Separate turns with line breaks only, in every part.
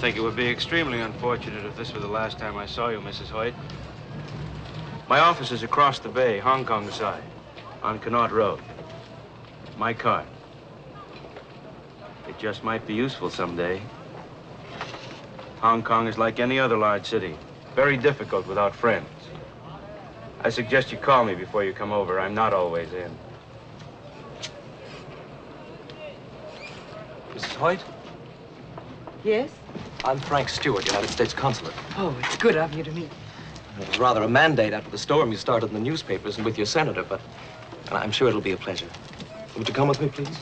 think it would be extremely unfortunate if this were the last time I saw you, Mrs. Hoyt. My office is across the bay, Hong Kong side, on Connaught Road. My card. It just might be useful someday. Hong Kong is like any other large city. Very difficult without friends. I suggest you call me before you come over. I'm not always in.
Mrs. Hoyt?
Yes?
I'm Frank Stewart, United States Consulate.
Oh, it's good of you to meet.
It was rather a mandate after the storm you started in the newspapers and with your senator, but I'm sure it'll be a pleasure. Would you come with me, please?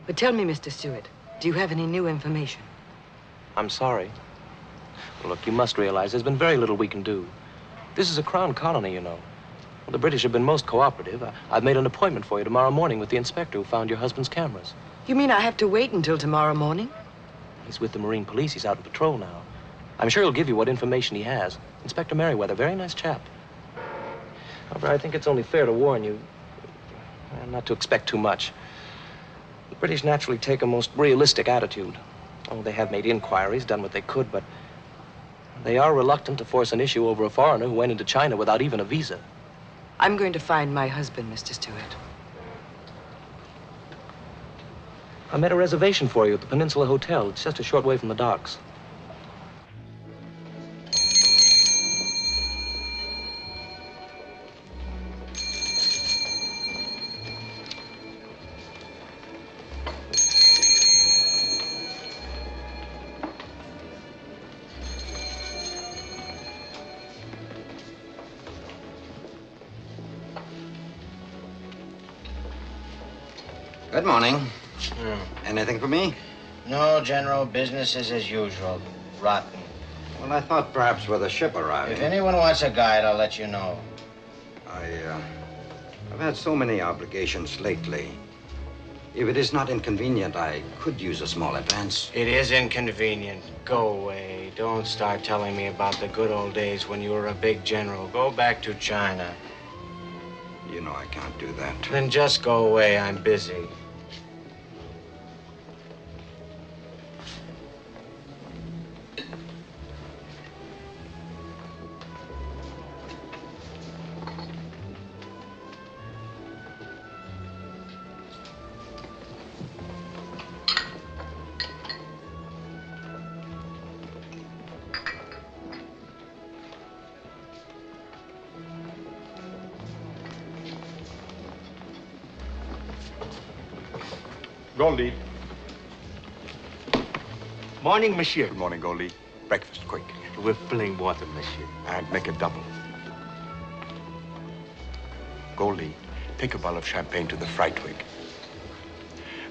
But tell me, Mr. Stewart, do you have any new information?
I'm sorry. Well, look, you must realize there's been very little we can do. This is a crown colony, you know. Well, the British have been most cooperative. I've made an appointment for you tomorrow morning with the inspector who found your husband's cameras.
You mean I have to wait until tomorrow morning?
He's with the Marine Police. He's out on patrol now. I'm sure he'll give you what information he has. Inspector Merriweather, very nice chap. However, I think it's only fair to warn you not to expect too much. The British naturally take a most realistic attitude. Oh, they have made inquiries, done what they could, but they are reluctant to force an issue over a foreigner who went into China without even a visa.
I'm going to find my husband, Mr. Stewart.
I made a reservation for you at the Peninsula Hotel. It's just a short way from the docks.
Good morning. Anything for me?
No, General. Business is as usual. Rotten.
Well, I thought perhaps with a ship arriving.
If anyone wants a guide, I'll let you know.
I've had so many obligations lately. If it is not inconvenient, I could use a small advance.
It is inconvenient. Go away. Don't start telling me about the good old days when you were a big general. Go back to China.
You know I can't do that.
Then just go away. I'm busy.
Goldie.
Morning, monsieur.
Good morning, Goldie. Breakfast, quick.
With plain water, monsieur.
And make it double. Goldie, take a bottle of champagne to the fright wig.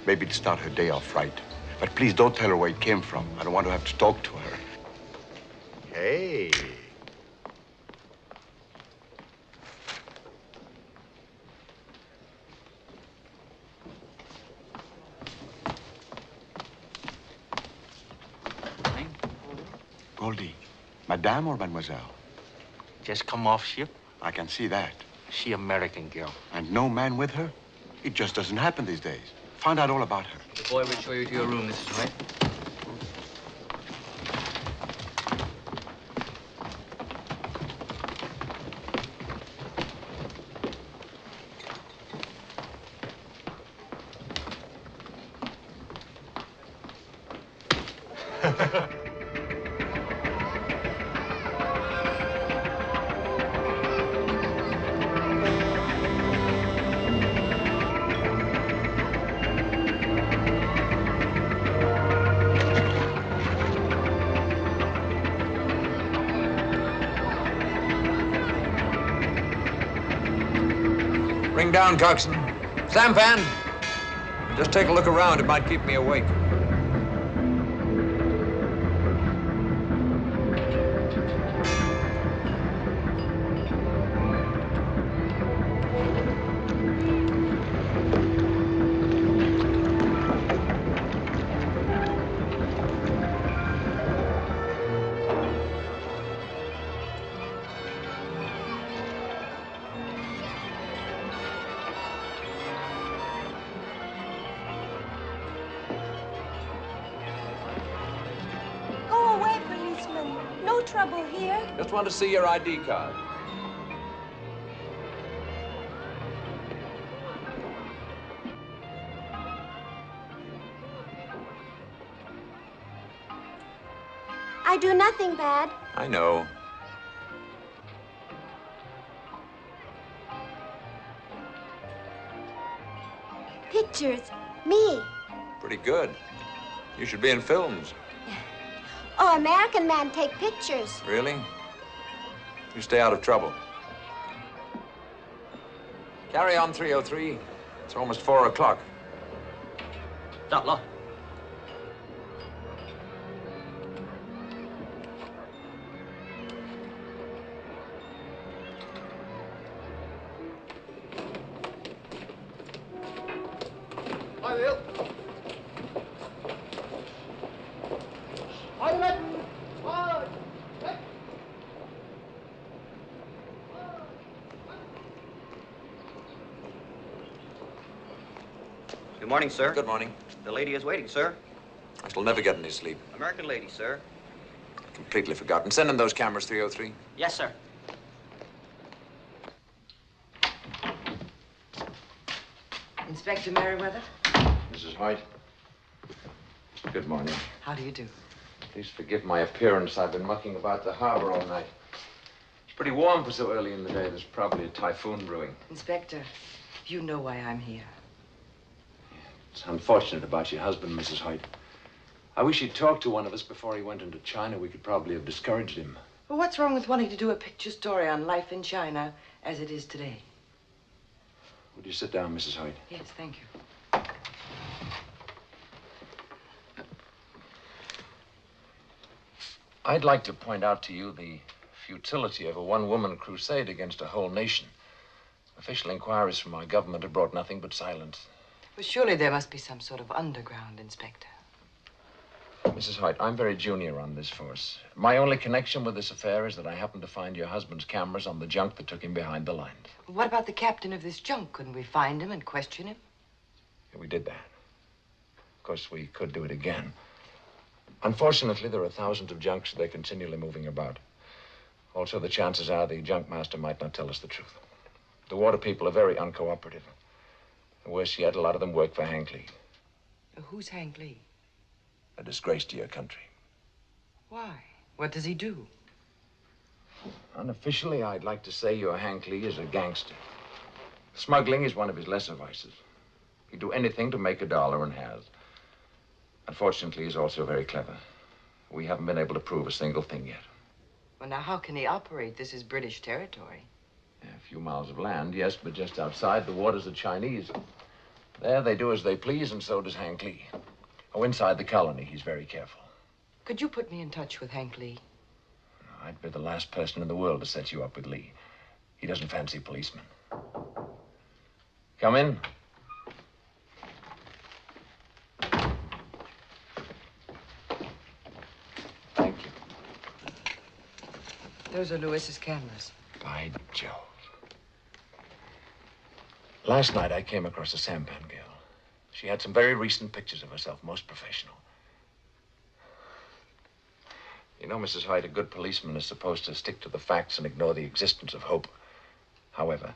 Maybe to start her day off right. But please don't tell her where it came from. I don't want to have to talk to her.
Hey.
Goldie, madame or mademoiselle?
Just come off ship.
I can see that.
She American girl.
And no man with her? It just doesn't happen these days. Find out all about her.
The boy will show you to your room, Mrs. Hoyt.
Bring down, Coxswain. Sampan, just take a look around. It might keep me awake. Just want to see your ID card.
I do nothing bad.
I know.
Pictures. Me.
Pretty good. You should be in films.
Oh, American man take pictures.
Really? You stay out of trouble. Carry on, 303. It's almost 4 o'clock.
Stop, law.
Hi, Will. Hi, Will. Hi.
Good morning, sir.
Good morning.
The lady is waiting, sir.
I shall never get any sleep.
American lady, sir.
Completely forgotten. Send in those cameras, 303.
Yes, sir.
Inspector Merriweather?
Mrs. Hoyt. Good morning.
How do you do?
Please forgive my appearance. I've been mucking about the harbor all night. It's pretty warm for so early in the day. There's probably a typhoon brewing.
Inspector, you know why I'm here.
It's unfortunate about your husband, Mrs. Hoyt. I wish he'd talked to one of us before he went into China. We could probably have discouraged him.
Well, what's wrong with wanting to do a picture story on life in China as it is today?
Would you sit down, Mrs. Hoyt?
Yes, thank you.
I'd like to point out to you the futility of a one-woman crusade against a whole nation. Official inquiries from our government have brought nothing but silence.
Well, surely there must be some sort of underground, Inspector.
Mrs. Hoyt, I'm very junior on this force. My only connection with this affair is that I happened to find your husband's cameras on the junk that took him behind the lines.
What about the captain of this junk? Couldn't we find him and question him?
Yeah, we did that. Of course, we could do it again. Unfortunately, there are thousands of junks. They're continually moving about. Also, the chances are the junk master might not tell us the truth. The water people are very uncooperative. Worse yet, a lot of them work for Hank Lee.
Who's Hank Lee?
A disgrace to your country.
Why? What does he do?
Unofficially, I'd like to say your Hank Lee is a gangster. Smuggling is one of his lesser vices. He'd do anything to make $1 and has. Unfortunately, he's also very clever. We haven't been able to prove a single thing yet.
Well, now, how can he operate? This is British territory.
Yeah, a few miles of land, yes, but just outside, the waters are Chinese. There, they do as they please, and so does Hank Lee. Oh, inside the colony, he's very careful.
Could you put me in touch with Hank Lee?
I'd be the last person in the world to set you up with Lee. He doesn't fancy policemen. Come in. Thank you.
Those are Lewis's cameras.
By Jove. Last night, I came across a sampan girl. She had some very recent pictures of herself, most professional. You know, Mrs. Hoyt, a good policeman is supposed to stick to the facts and ignore the existence of hope. However,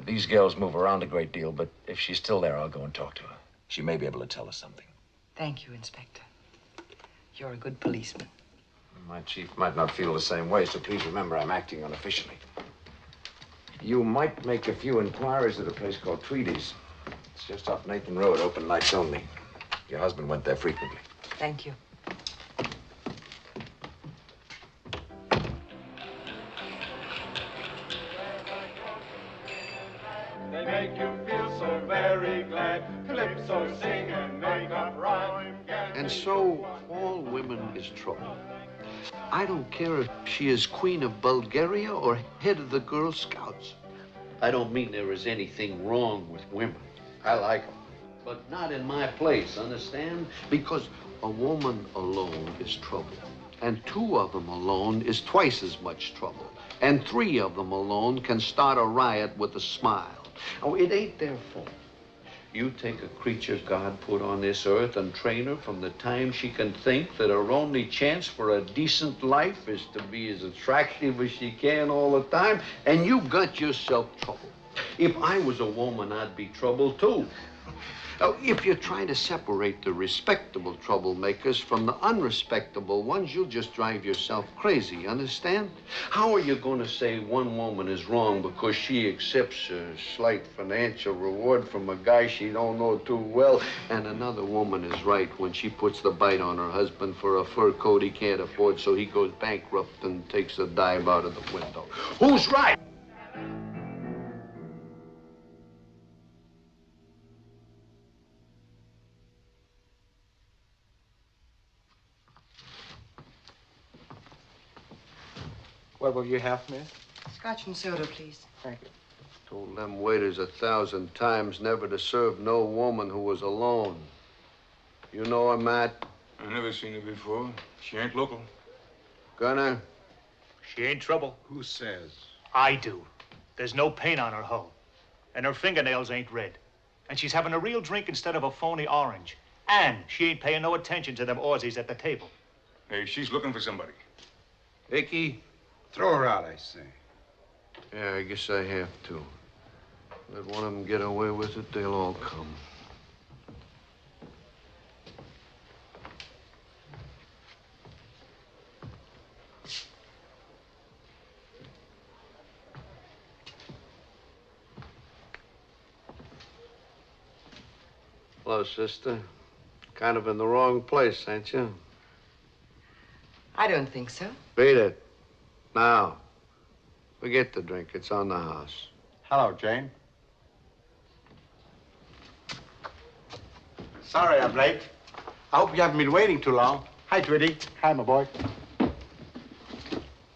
these girls move around a great deal, but if she's still there, I'll go and talk to her. She may be able to tell us something.
Thank you, Inspector. You're a good policeman.
My chief might not feel the same way, so please remember I'm acting unofficially. You might make a few inquiries at a place called Tweedy's. It's just off Nathan Road, open nights only. Your husband went there frequently.
Thank you.
They make you feel so bad.
very glad. Calypso sing and make up rhyme.
And so, all women is trouble. I don't care if she is Queen of Bulgaria or head of the Girl Scouts. I don't mean there is anything wrong with women. I like them. But not in my place, understand? Because a woman alone is trouble. And two of them alone is twice as much trouble. And three of them alone can start a riot with a smile. Oh, it ain't their fault. You take a creature God put on this earth and train her from the time she can think that her only chance for a decent life is to be as attractive as she can all the time, and you got yourself trouble. If I was a woman, I'd be trouble too. Now, if you're trying to separate the respectable troublemakers from the unrespectable ones, you'll just drive yourself crazy, understand? How are you going to say one woman is wrong because she accepts a slight financial reward from a guy she don't know too well, and another woman is right when she puts the bite on her husband for a fur coat he can't afford, so he goes bankrupt and takes a dive out of the window? Who's right?
What will you have, miss?
Scotch and soda, please.
Thank you.
Told them waiters 1,000 times never to serve no woman who was alone. You know her, Matt?
I never seen her before. She ain't local.
Gunner?
She ain't trouble.
Who says?
I do. There's no paint on her hull. And her fingernails ain't red. And she's having a real drink instead of a phony orange. And she ain't paying no attention to them Aussies at the table.
Hey, she's looking for somebody.
Icky?
Throw her out, I say.
Yeah, I guess I have to. Let one of them get away with it, they'll all come. Hello, sister. Kind of in the wrong place, ain't you?
I don't think so.
Beat it. Now, forget the drink. It's on the house.
Hello, Jane. Sorry I'm late. I hope you haven't been waiting too long. Hi, Twitty. Hi, my boy.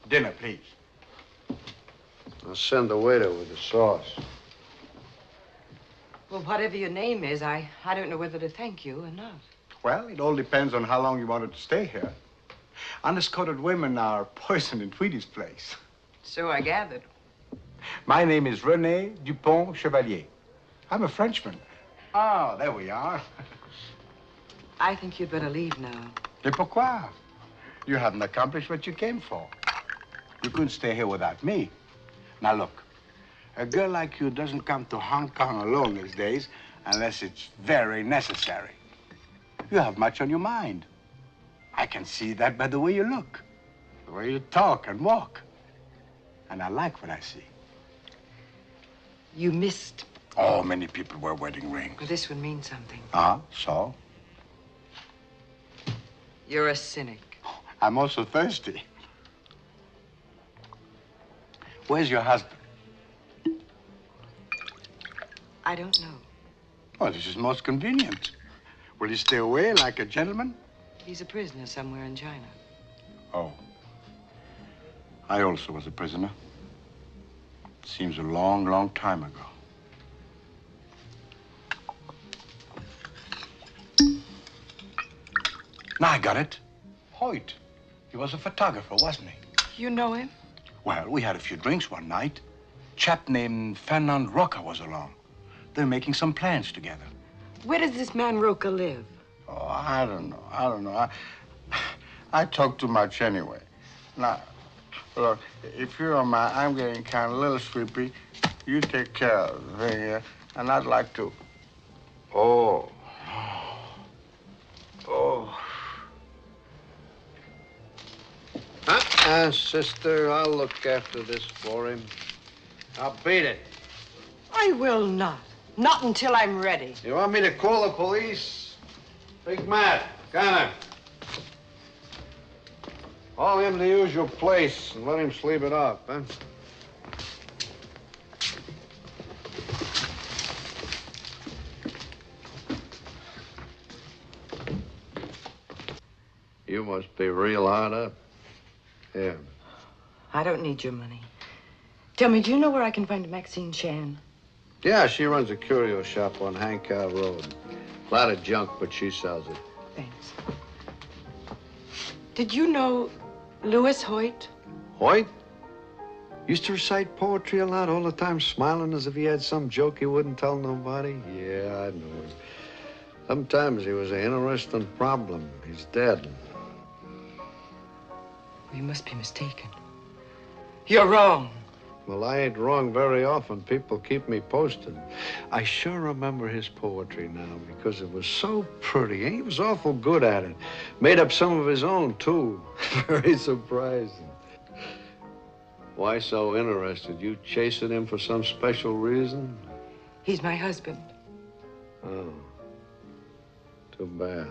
Dinner, please.
I'll send the waiter with the sauce.
Well, whatever your name is, I don't know whether to thank you or not.
Well, it all depends on how long you wanted to stay here. Honest-coated women are poison in Tweedy's place.
So I gathered.
My name is René Dupont-Chevalier. I'm a Frenchman. Ah, there we are.
I think you'd better leave now.
Et pourquoi? You haven't accomplished what you came for. You couldn't stay here without me. Now, look. A girl like you doesn't come to Hong Kong alone these days unless it's very necessary. You have much on your mind. I can see that by the way you look, the way you talk and walk. And I like what I see.
You missed.
Oh, many people wear wedding rings.
Well, this would mean something.
So?
You're a cynic.
I'm also thirsty. Where's your husband?
I don't know.
Oh, this is most convenient. Will you stay away like a gentleman?
He's a prisoner somewhere in China.
Oh. I also was a prisoner. Seems a long, long time ago. Now I got it. Hoyt. He was a photographer, wasn't he?
You know him?
Well, we had a few drinks one night. Chap named Fernand Roca was along. They're making some plans together.
Where does this man Roca live?
Oh, I don't know. I talk too much anyway. Now, look, if you don't mind, I'm getting kind of a little sleepy. You take care of the thing here, and I'd like to.
Oh. Sister, I'll look after this for him. I'll beat it.
I will not. Not until I'm ready.
You want me to call the police? Big Matt, Gunner. Haul him to the usual place and let him sleep it off, huh? You must be real hard up. Yeah.
I don't need your money. Tell me, do you know where I can find Maxine Chan?
Yeah, she runs a curio shop on Hancock Road. A lot of junk, but she sells it.
Thanks. Did you know Louis Hoyt?
Hoyt? Used to recite poetry a lot, all the time smiling as if he had some joke he wouldn't tell nobody. Yeah, I know him. Sometimes he was an interesting problem. He's dead.
You must be mistaken. You're wrong.
Well, I ain't wrong very often. People keep me posted. I sure remember his poetry now because it was so pretty. He was awful good at it. Made up some of his own, too. Very surprising. Why so interested? You chasing him for some special reason?
He's my husband.
Oh. Too bad.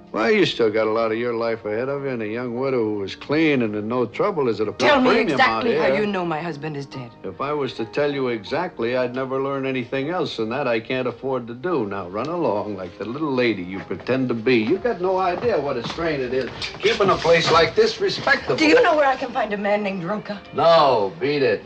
Well, you still got a lot of your life ahead of you, and a young widow who was clean and in no trouble is at a
Tell me
premium
exactly
out
how
here.
you know my husband is dead.
If I was to tell you exactly, I'd never learn anything else, and that I can't afford to do. Now, run along like the little lady you pretend to be. You've got no idea what a strain it is keeping a place like this respectable.
Do you know where I can find a man named Roca?
No, beat it.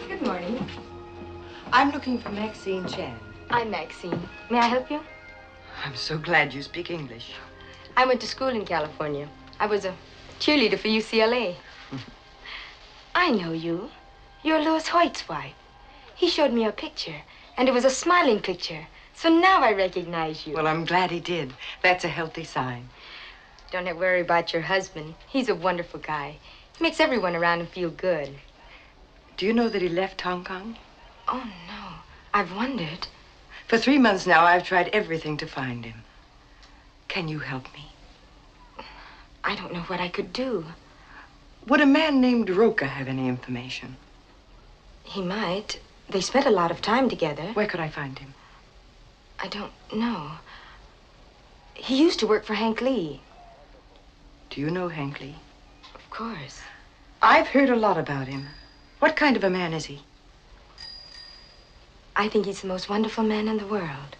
Good morning.
I'm looking for Maxine Chan.
I'm Maxine. May I help you?
I'm so glad you speak English.
I went to school in California. I was a cheerleader for UCLA. I know you. You're Louis Hoyt's wife. He showed me a picture, and it was a smiling picture. So now I recognize you.
Well, I'm glad he did. That's a healthy sign.
Don't have to worry about your husband. He's a wonderful guy. He makes everyone around him feel good.
Do you know that he left Hong Kong?
Oh, no. I've wondered.
For 3 months now, I've tried everything to find him. Can you help me?
I don't know what I could do.
Would a man named Roca have any information?
He might. They spent a lot of time together.
Where could I find him?
I don't know. He used to work for Hank Lee.
Do you know Hank Lee?
Of course.
I've heard a lot about him. What kind of a man is he?
I think he's the most wonderful man in the world.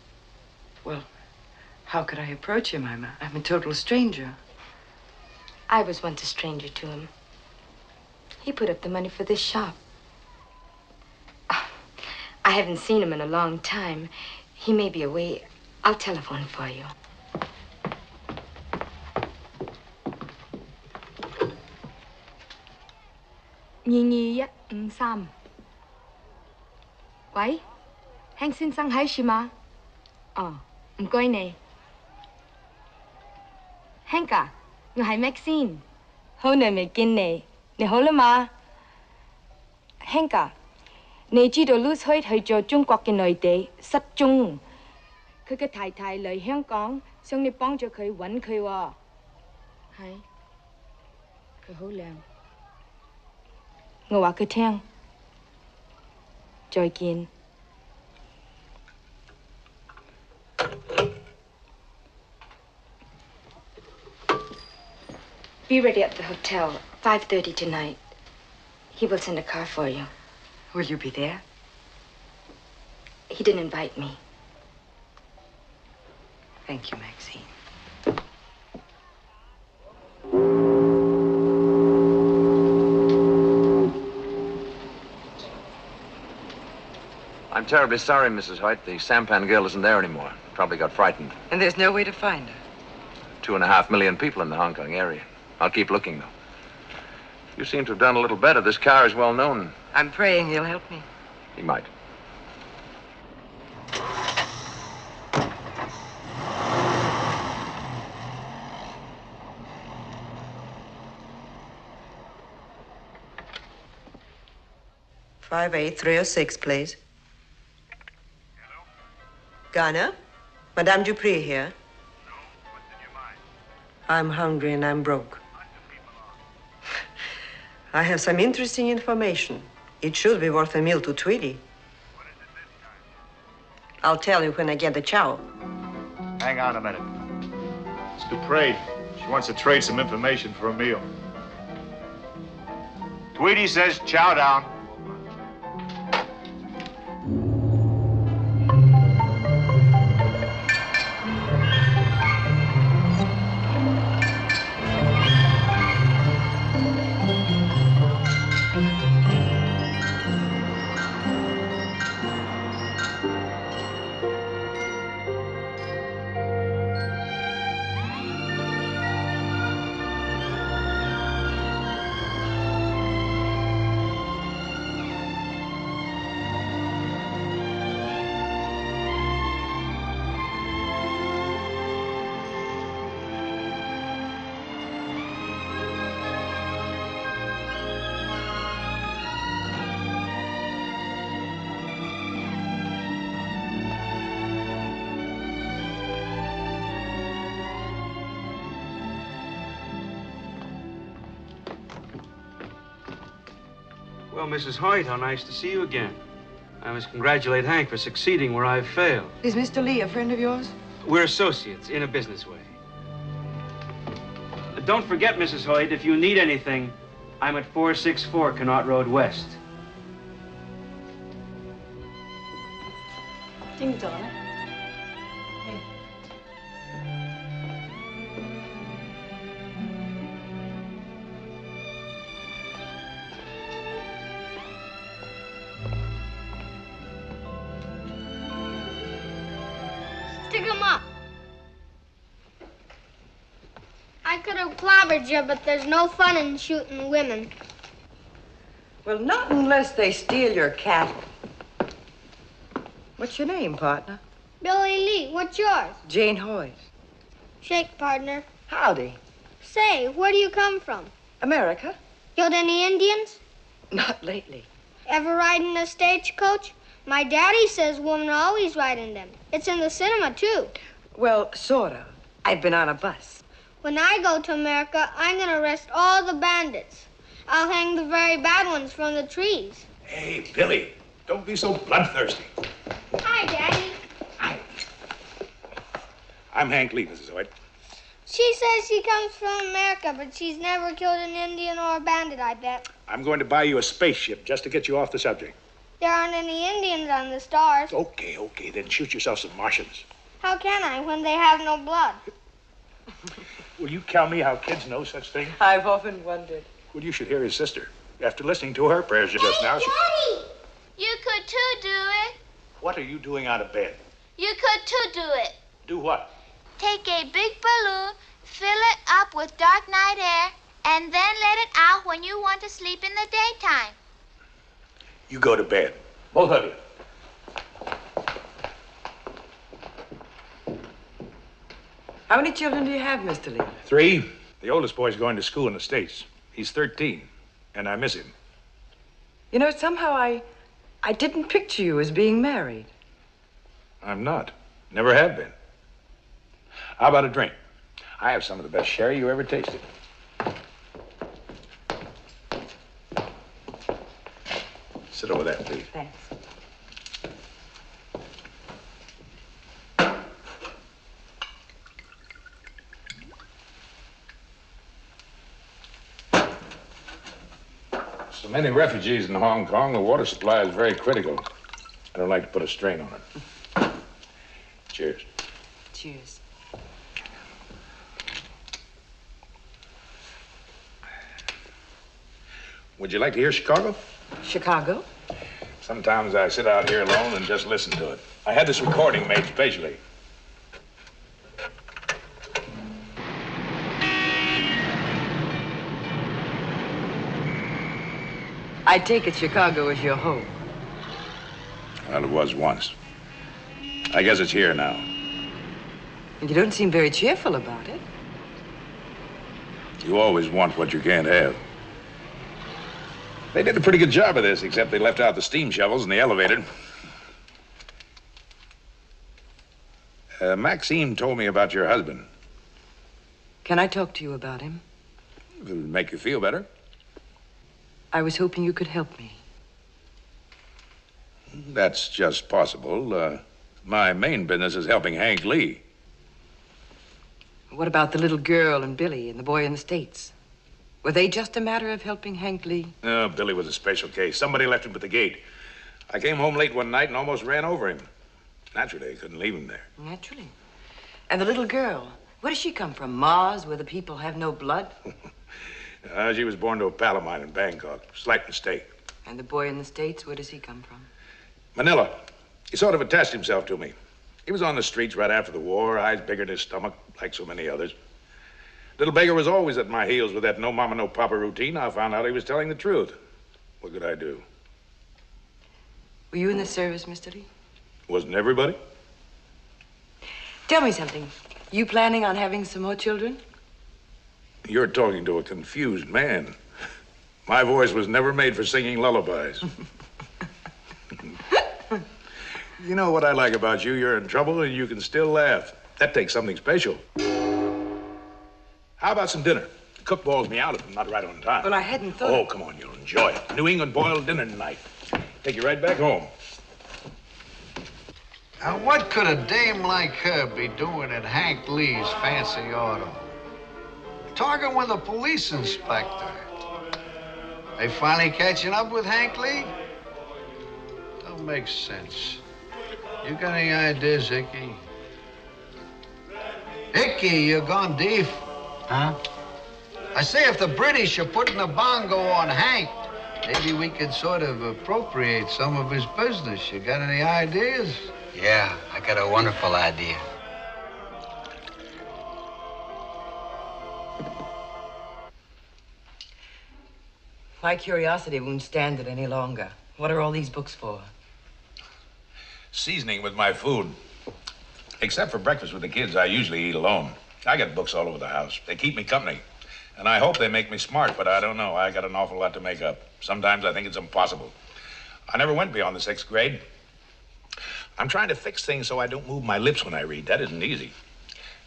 Well, how could I approach him? I'm a total stranger.
I was once a stranger to him. He put up the money for this shop. I haven't seen him in a long time. He may be away. I'll telephone for you.喂， Hank 先生喺樹嘛？哦，唔該你。Hank 啊，我係 Maxine， 好耐未見你，你好啦嘛 ？Hank 啊，你知道 Louis Hoyt 去咗中國嘅內地失蹤，佢嘅太太嚟香港，想你幫助佢揾佢喎。係，佢好靚。我話佢聽。再見。Be ready at the hotel, 5:30 tonight. He will send a car for you.
Will you be there?
He didn't invite me.
Thank you, Maxine.
I'm terribly sorry, Mrs. Hoyt. The sampan girl isn't there anymore. Probably got frightened.
And there's no way to find her.
2.5 million people in the Hong Kong area. I'll keep looking, though. You seem to have done a little better. This car is well known.
I'm praying he'll help me.
He might.
Five 306, please.
Ghana? Madame Dupree here. I'm hungry and I'm broke. I have some interesting information. It should be worth a meal to Tweety. I'll tell you when I get the chow.
Hang on a minute. It's Dupree. She wants to trade some information for a meal. Tweety says chow down.
Well, Mrs. Hoyt, how nice to see you again. I must congratulate Hank for succeeding where I've failed.
Is Mr. Lee a friend of yours?
We're associates in a business way. Don't forget, Mrs. Hoyt, if you need anything, I'm at 464 Connaught Road West.
Ding dong. Hey.
Stick 'em up. I could have clobbered you, but there's no fun in shooting women.
Well, not unless they steal your cattle. What's your name, partner?
Billy Lee, what's yours?
Jane Hoyt.
Shake, partner.
Howdy.
Say, where do you come from?
America?
Killed any Indians?
Not lately.
Ever ride in a stagecoach? My daddy says women always ride in them. It's in the cinema, too.
Well, sort of. I've been on a bus.
When I go to America, I'm going to arrest all the bandits. I'll hang the very bad ones from the trees.
Hey, Billy, don't be so bloodthirsty.
Hi, Daddy.
I'm Hank Lee, Mrs. Hoyt.
She says she comes from America, but she's never killed an Indian or a bandit, I bet.
I'm going to buy you a spaceship just to get you off the subject.
There aren't any Indians on the stars.
Okay, then shoot yourself some Martians.
How can I when they have no blood?
Will you tell me how kids know such things?
I've often wondered.
Well, you should hear his sister. After listening to her prayers just now, she...
Daddy!
You could too do it.
What are you doing out of bed?
You could too do it.
Do what?
Take a big balloon, fill it up with dark night air, and then let it out when you want to sleep in the daytime.
You go to bed. Both of you.
How many children do you have, Mr. Lee?
3. The oldest boy's going to school in the States. He's 13, and I miss him.
You know, somehow I didn't picture you as being married.
I'm not. Never have been. How about a drink? I have some of the best sherry you ever tasted. Sit over there, please.
Thanks.
So many refugees in Hong Kong, the water supply is very critical. I don't like to put a strain on it. Cheers.
Cheers.
Would you like to hear Chicago?
Chicago?
Sometimes I sit out here alone and just listen to it. I had this recording made specially.
I take it Chicago is your home.
Well, it was once. I guess it's here now.
And you don't seem very cheerful about it.
You always want what you can't have. They did a pretty good job of this, except they left out the steam shovels and the elevator. Maxine told me about your husband.
Can I talk to you about him?
It'll make you feel better.
I was hoping you could help me.
That's just possible. My main business is helping Hank Lee.
What about the little girl and Billy and the boy in the States? Were they just a matter of helping Hank Lee?
Billy was a special case. Somebody left him at the gate. I came home late one night and almost ran over him. Naturally, I couldn't leave him there.
Naturally. And the little girl, where does she come from? Mars, where the people have no blood?
She was born to a pal of mine in Bangkok. Slight mistake.
And the boy in the States, where does he come from?
Manila. He sort of attached himself to me. He was on the streets right after the war, eyes bigger than his stomach, like so many others. Little beggar was always at my heels with that no mama, no papa routine. I found out he was telling the truth. What could I do?
Were you in the service, Mr. Lee?
Wasn't everybody?
Tell me something. You planning on having some more children?
You're talking to a confused man. My voice was never made for singing lullabies. You know what I like about you? You're in trouble and you can still laugh. That takes something special. How about some dinner? The cook bawls me out if I'm not right on time.
Well, I hadn't thought...
Oh, come on, you'll enjoy it. New England boiled dinner tonight. Take you right back home.
Now, what could a dame like her be doing at Hank Lee's fancy auto? Talking with a police inspector. They finally catching up with Hank Lee? Don't make sense. You got any ideas, Icky? Icky, you're gone deaf.
Huh?
I say if the British are putting a bongo on Hank, maybe we could sort of appropriate some of his business. You got any ideas?
Yeah, I got a wonderful idea.
My curiosity won't stand it any longer. What are all these books for?
Seasoning with my food. Except for breakfast with the kids, I usually eat alone. I got books all over the house. They keep me company. And I hope they make me smart, but I don't know. I got an awful lot to make up. Sometimes I think it's impossible. I never went beyond the 6th grade. I'm trying to fix things so I don't move my lips when I read. That isn't easy.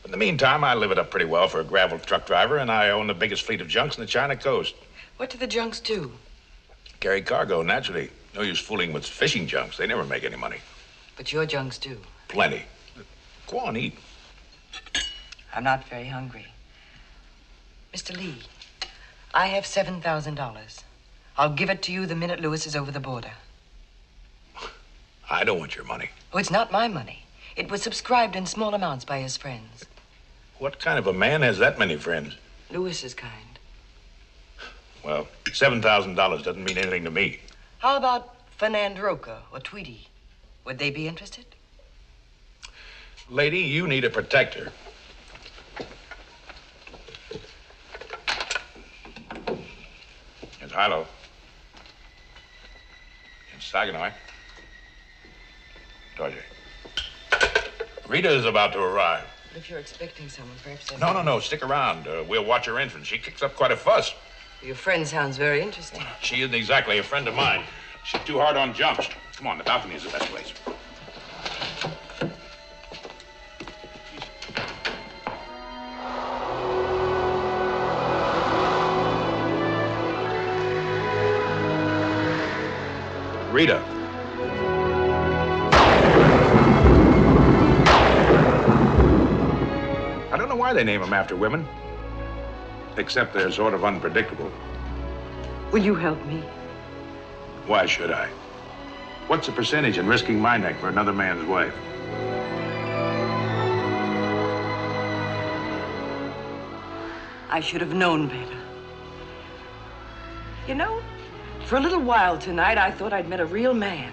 But in the meantime, I live it up pretty well for a gravel truck driver, and I own the biggest fleet of junks in the China coast.
What do the junks do?
Carry cargo, naturally. No use fooling with fishing junks. They never make any money.
But your junks do.
Plenty. Go on, eat.
I'm not very hungry. Mr. Lee, I have $7,000. I'll give it to you the minute Lewis is over the border.
I don't want your money.
Oh, it's not my money. It was subscribed in small amounts by his friends.
What kind of a man has that many friends?
Lewis's kind.
Well, $7,000 doesn't mean anything to me.
How about Fernand Roca or Tweedy? Would they be interested?
Lady, you need a protector. It's Hilo. It's Saginaw. Georgia. Rita is about to arrive.
But if you're expecting someone, perhaps...
No. Stick around. We'll watch her entrance. She kicks up quite a fuss.
Your friend sounds very interesting.
She isn't exactly a friend of mine. She's too hard on jumps. Come on, the balcony is the best place. Rita. I don't know why they name them after women. Except they're sort of unpredictable.
Will you help me?
Why should I? What's the percentage in risking my neck for another man's wife?
I should have known better. You know, for a little while tonight, I thought I'd met a real man.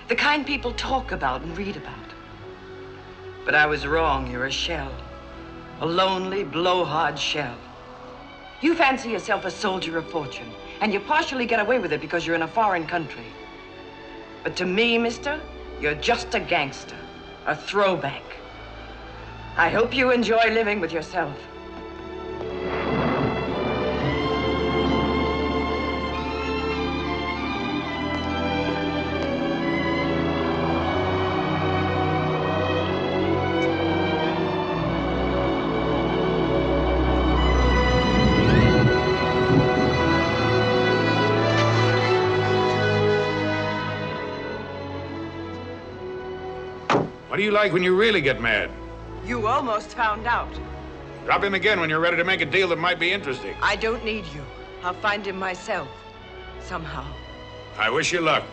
The kind people talk about and read about. But I was wrong. You're a shell. A lonely, blowhard shell. You fancy yourself a soldier of fortune, and you partially get away with it because you're in a foreign country. But to me, mister, you're just a gangster, a throwback. I hope you enjoy living with yourself.
do you like when you really get mad?
You almost found out.
Drop him again when you're ready to make a deal that might be interesting.
I don't need you. I'll find him myself. Somehow.
I wish you luck.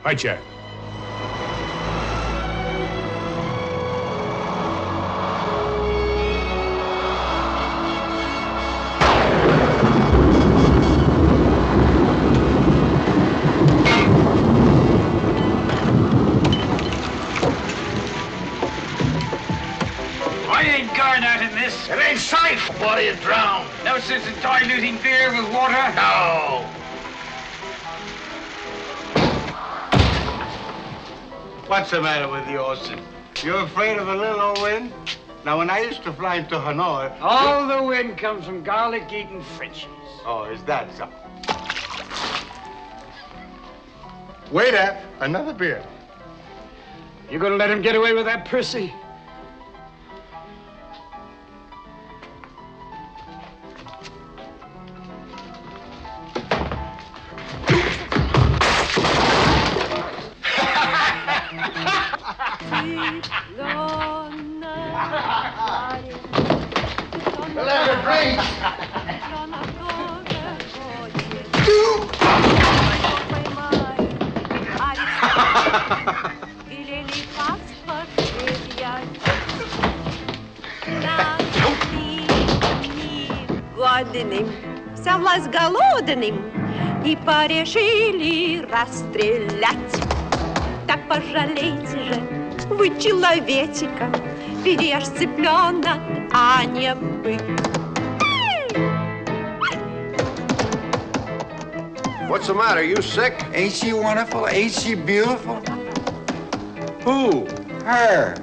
Hi, Cheng. It ain't safe. Why do you drown?
No sense in diluting beer with water.
No.
What's the matter with you, Austin? You're afraid of a little old wind? Now, when I used to fly into Hanoi...
All the wind comes from garlic-eating Frenchies.
Oh, is that so? Waiter, another beer.
You gonna let him get away with that, Percy?
Let her drink.
Годным, совласть голодным, и порешили расстрелять. Так пожалейте же вы человечика, переешь цыпленок, а не бык.
What's the matter? You sick?
Ain't she wonderful? Ain't she beautiful? Who? Her.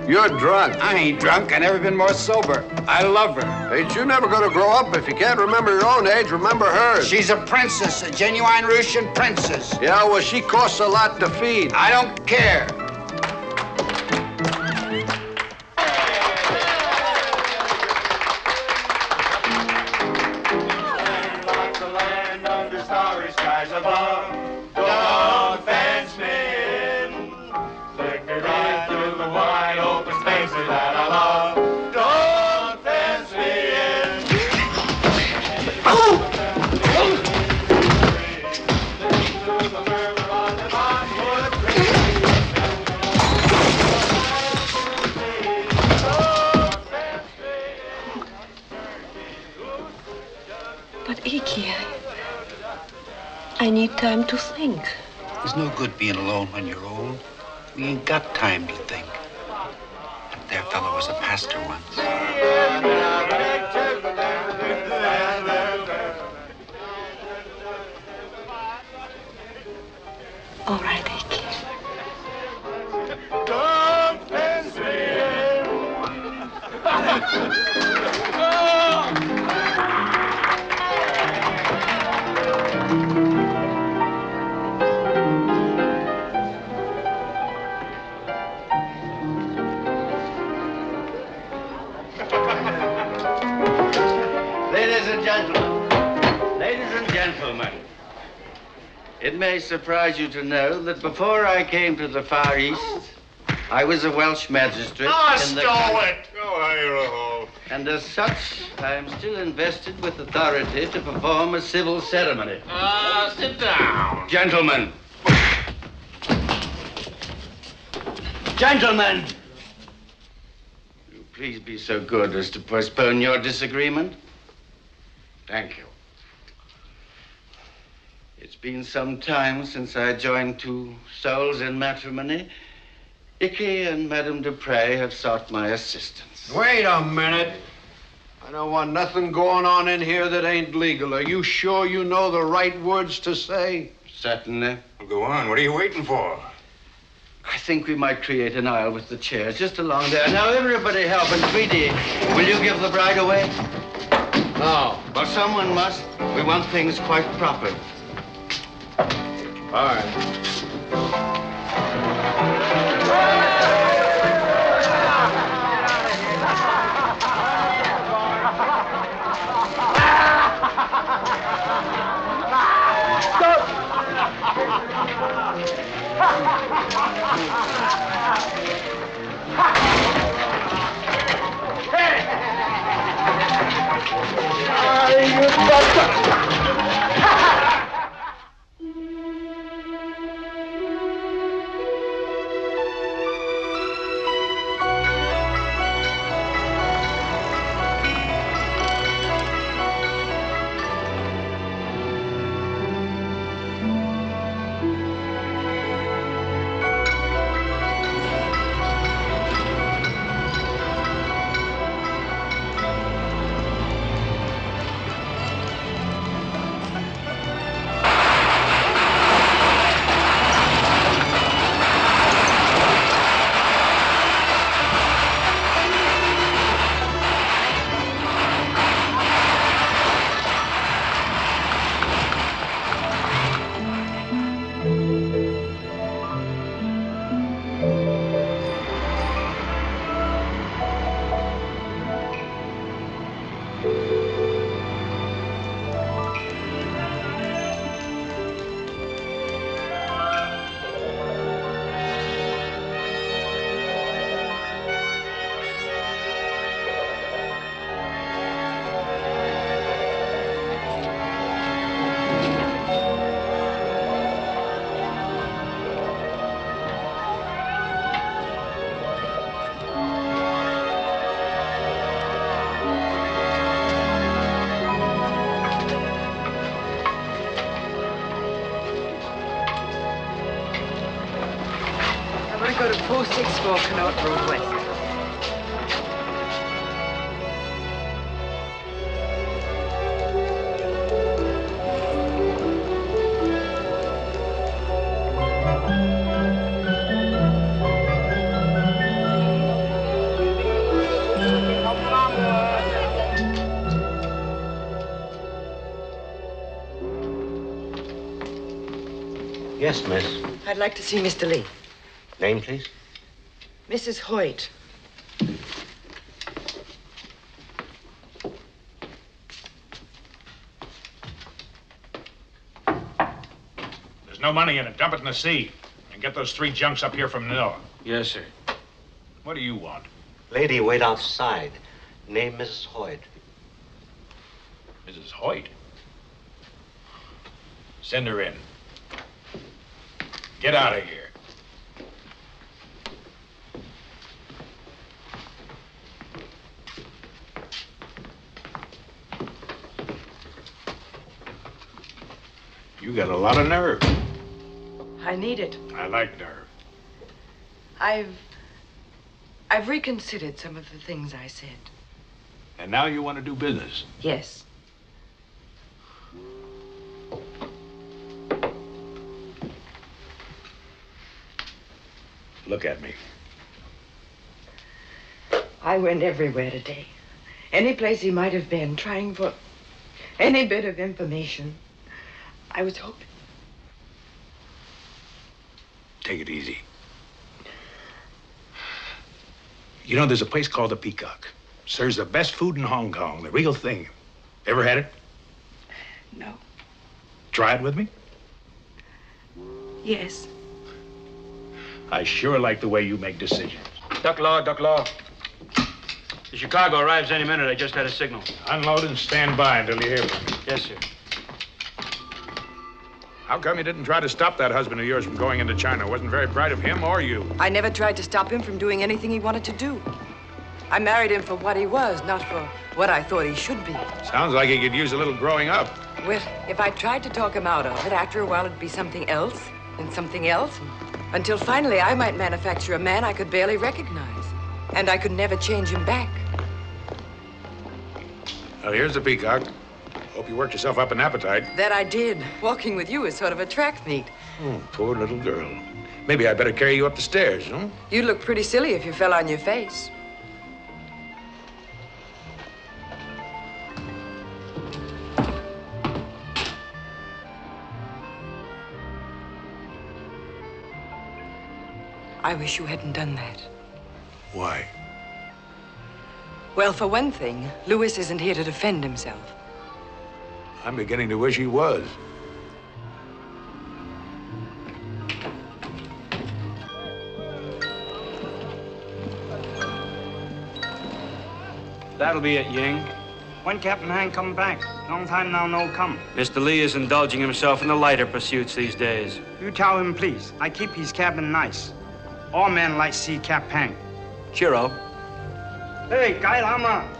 You're drunk.
I ain't drunk. I never been more sober. I love her.
Ain't you never gonna grow up? If you can't remember your own age, remember hers.
She's a princess, a genuine Russian princess.
Yeah, well, she costs a lot to feed.
I don't care.
I need time to think.
There's no good being alone when you're old. We ain't got time to think. That there fellow was a pastor once.
All right, Ike.
Ladies and gentlemen, it may surprise you to know that before I came to the Far East, I was a Welsh magistrate.
Stow it! Go hire a hole.
And as such, I am still invested with authority to perform a civil ceremony.
Sit down.
Gentlemen. Gentlemen! Will you please be so good as to postpone your disagreement? Thank you. It's been some time since I joined two souls in matrimony. Icky and Madame Dupre have sought my assistance.
Wait a minute. I don't want nothing going on in here that ain't legal. Are you sure you know the right words to say?
Certainly.
Well, go on. What are you waiting for?
I think we might create an aisle with the chairs just along there. Now, everybody help. And Tweety, will you give the bride away? No. Well, someone must. We want things quite proper.
All right.
Go to 464 Connaught Road West.
Yes, miss.
I'd like to see Mr. Lee.
Name, please?
Mrs. Hoyt.
There's no money in it. Dump it in the sea. And get those 3 junks up here from Manila.
Yes, sir.
What do you want?
Lady, wait outside. Name Mrs. Hoyt.
Mrs. Hoyt? Send her in. Get out of here. You got a lot of nerve.
I need it.
I like nerve.
I've reconsidered some of the things I said.
And now you want to do business?
Yes.
Look at me.
I went everywhere today. Any place he might have been, trying for any bit of information. I was hoping.
Take it easy. You know, there's a place called the Peacock. Serves the best food in Hong Kong, the real thing. Ever had it?
No.
Try it with me?
Yes.
I sure like the way you make decisions.
Duck Law. The Chicago arrives any minute. I just had a signal.
Unload and stand by until you hear from me.
Yes, sir.
How come you didn't try to stop that husband of yours from going into China? Wasn't very bright of him or you.
I never tried to stop him from doing anything he wanted to do. I married him for what he was, not for what I thought he should be.
Sounds like he could use a little growing up.
Well, if I tried to talk him out of it, after a while it'd be something else, and something else, until finally I might manufacture a man I could barely recognize. And I could never change him back.
Well, here's the Peacock. Hope you worked yourself up an appetite.
That I did. Walking with you is sort of a track meet.
Oh, poor little girl. Maybe I better carry you up the stairs, huh?
You'd look pretty silly if you fell on your face. I wish you hadn't done that.
Why?
Well, for one thing, Louis isn't here to defend himself.
I'm beginning to wish he was.
That'll be it, Ying.
When Captain Han come back? Long time now no come.
Mr. Lee is indulging himself in the lighter pursuits these days.
You tell him, please. I keep his cabin nice. All men like see Cap Han.
Cheero.
Hey, Guy Lama.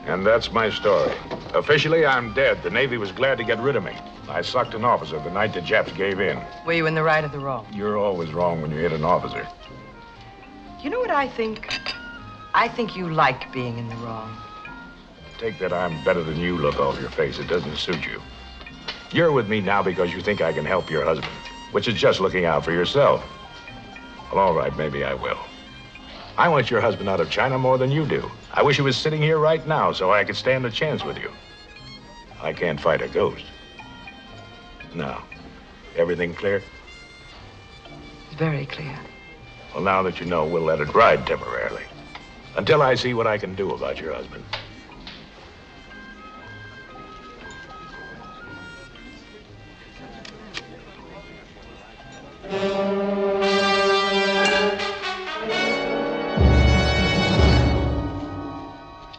And that's my story. Officially, I'm dead. The Navy was glad to get rid of me. I sucked an officer the night the Japs gave in.
Were you in the right or the wrong?
You're always wrong when you hit an officer.
You know what I think? I think you like being in the wrong.
Take that I'm better than you look off your face. It doesn't suit you. You're with me now because you think I can help your husband, which is just looking out for yourself. Well, all right, maybe I will. I want your husband out of China more than you do. I wish he was sitting here right now so I could stand a chance with you. I can't fight a ghost. Now, everything clear?
Very clear.
Well, now that you know, we'll let it ride temporarily. Until I see what I can do about your husband.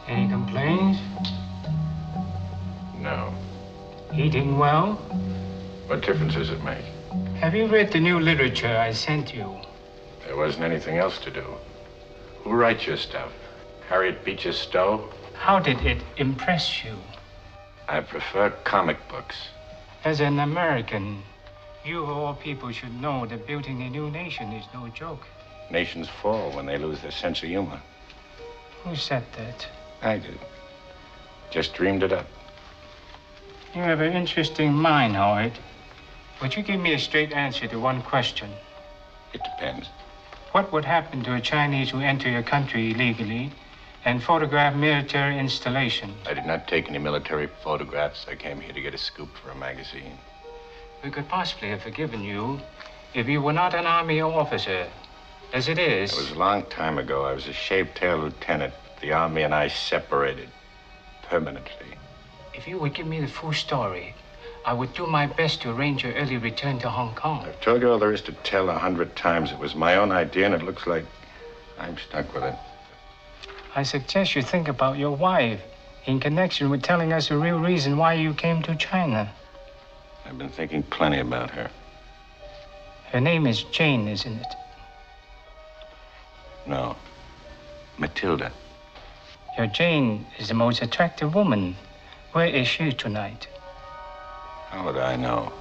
Any complaints?
No.
Eating well?
What difference does it make?
Have you read the new literature I sent you?
There wasn't anything else to do. Who writes your stuff? Harriet Beecher Stowe?
How did it impress you?
I prefer comic books.
As an American, you of all people should know that building a new nation is no joke.
Nations fall when they lose their sense of humor.
Who said that?
I did. Just dreamed it up.
You have an interesting mind, Hoyt. Would you give me a straight answer to one question?
It depends.
What would happen to a Chinese who enter your country illegally and photograph military installations?
I did not take any military photographs. I came here to get a scoop for a magazine.
We could possibly have forgiven you if you were not an army officer. As it is...
It was a long time ago. I was a shaved-tail lieutenant. The army and I separated permanently.
If you would give me the full story, I would do my best to arrange your early return to Hong Kong.
I've told you all there is to tell 100 times. It was my own idea, and it looks like I'm stuck with it.
I suggest you think about your wife in connection with telling us the real reason why you came to China.
I've been thinking plenty about her.
Her name is Jane, isn't it?
No. Matilda.
Your Jane is the most attractive woman. Where is she tonight?
How would I know?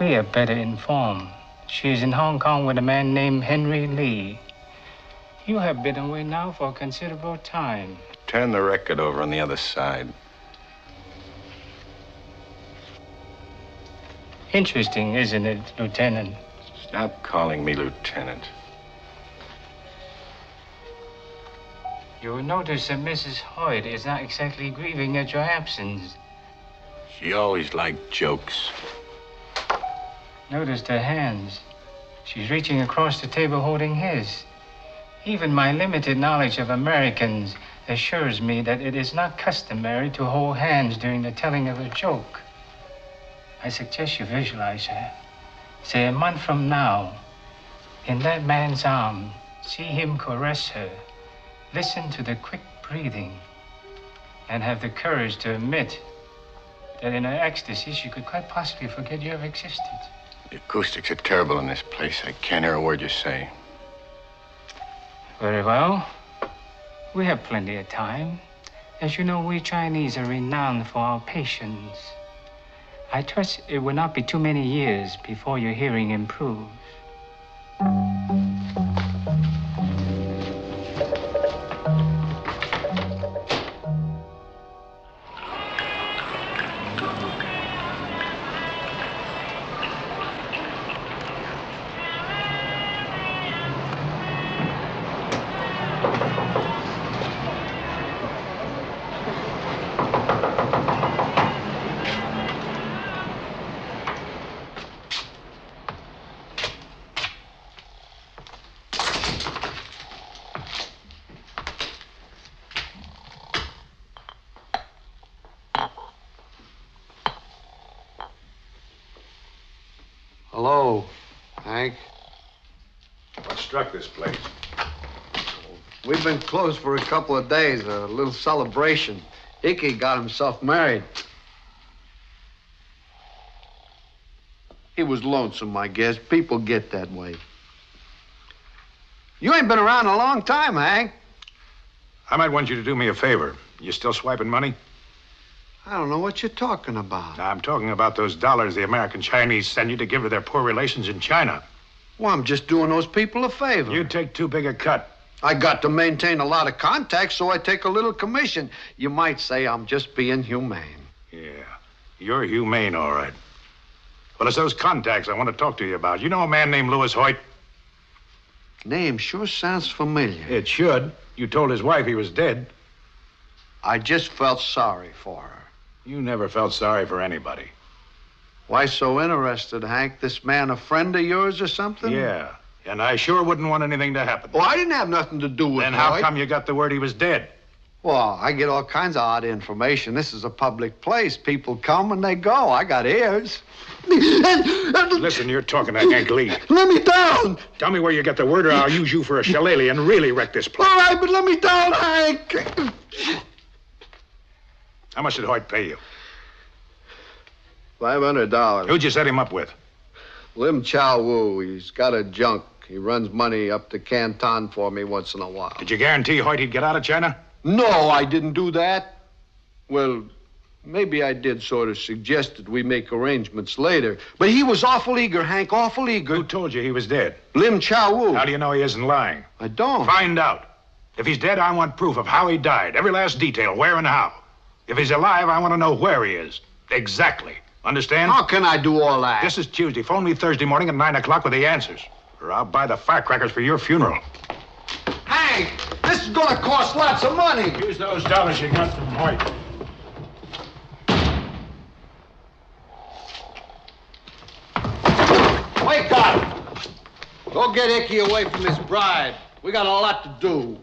We are better informed. She is in Hong Kong with a man named Henry Lee. You have been away now for a considerable time.
Turn the record over on the other side.
Interesting, isn't it, Lieutenant?
Stop calling me Lieutenant.
You will notice that Mrs. Hoyt is not exactly grieving at your absence.
She always liked jokes.
Noticed her hands. She's reaching across the table holding his. Even my limited knowledge of Americans assures me that it is not customary to hold hands during the telling of a joke. I suggest you visualize her. Say a month from now, in that man's arm, see him caress her. Listen to the quick breathing and have the courage to admit that in her ecstasy, she could quite possibly forget you have existed.
The acoustics are terrible in this place. I can't hear a word you say.
Very well. We have plenty of time. As you know, we Chinese are renowned for our patience. I trust it will not be too many years before your hearing improves.
Hello, Hank.
What struck this place?
We've been closed for a couple of days, a little celebration. Hickey got himself married. He was lonesome, I guess. People get that way. You ain't been around a long time, Hank.
I might want you to do me a favor. You still swiping money?
I don't know what you're talking about.
I'm talking about those dollars the American Chinese send you to give to their poor relations in China.
Well, I'm just doing those people a favor.
You take too big a cut.
I got to maintain a lot of contacts, so I take a little commission. You might say I'm just being humane.
Yeah, you're humane, all right. Well, it's those contacts I want to talk to you about. You know a man named Louis Hoyt?
Name sure sounds familiar.
It should. You told his wife he was dead.
I just felt sorry for her.
You never felt sorry for anybody.
Why so interested, Hank? This man a friend of yours or something?
Yeah, and I sure wouldn't want anything to happen.
Well, I didn't have nothing to do with it.
Then how come you got the word he was dead?
Well, I get all kinds of odd information. This is a public place. People come and they go. I got ears.
Listen, you're talking to Hank Lee.
Let me down!
Tell me where you get the word or I'll use you for a shillelagh and really wreck this place.
All right, but let me down, Hank!
How much did Hoyt pay you?
$500.
Who'd you set him up with?
Lim Chow Wu. He's got a junk. He runs money up to Canton for me once in a while.
Did you guarantee Hoyt he'd get out of China?
No, I didn't do that. Well, maybe I did sort of suggested we make arrangements later. But he was awful eager, Hank, awful eager.
Who told you he was dead?
Lim Chow Wu.
How do you know he isn't lying?
I don't.
Find out. If he's dead, I want proof of how he died. Every last detail, where and how. If he's alive, I want to know where he is. Exactly. Understand?
How can I do all that?
This is Tuesday. Phone me Thursday morning at 9 o'clock with the answers. Or I'll buy the firecrackers for your funeral.
Hank, this is gonna cost lots of money.
Use those dollars you got from Hoyt.
Wake up! Go get Icky away from his bride. We got a lot to do.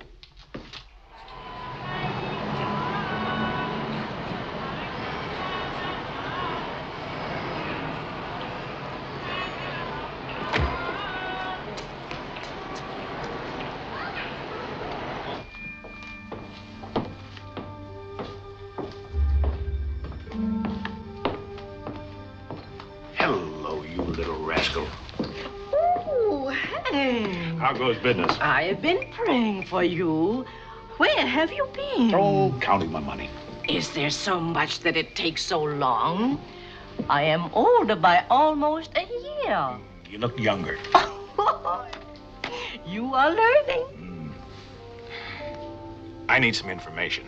How goes business?
I have been praying for you. Where have you been?
Oh, counting my money.
Is there so much that it takes so long? I am older by almost a year.
You look younger.
You are learning.
I need some information.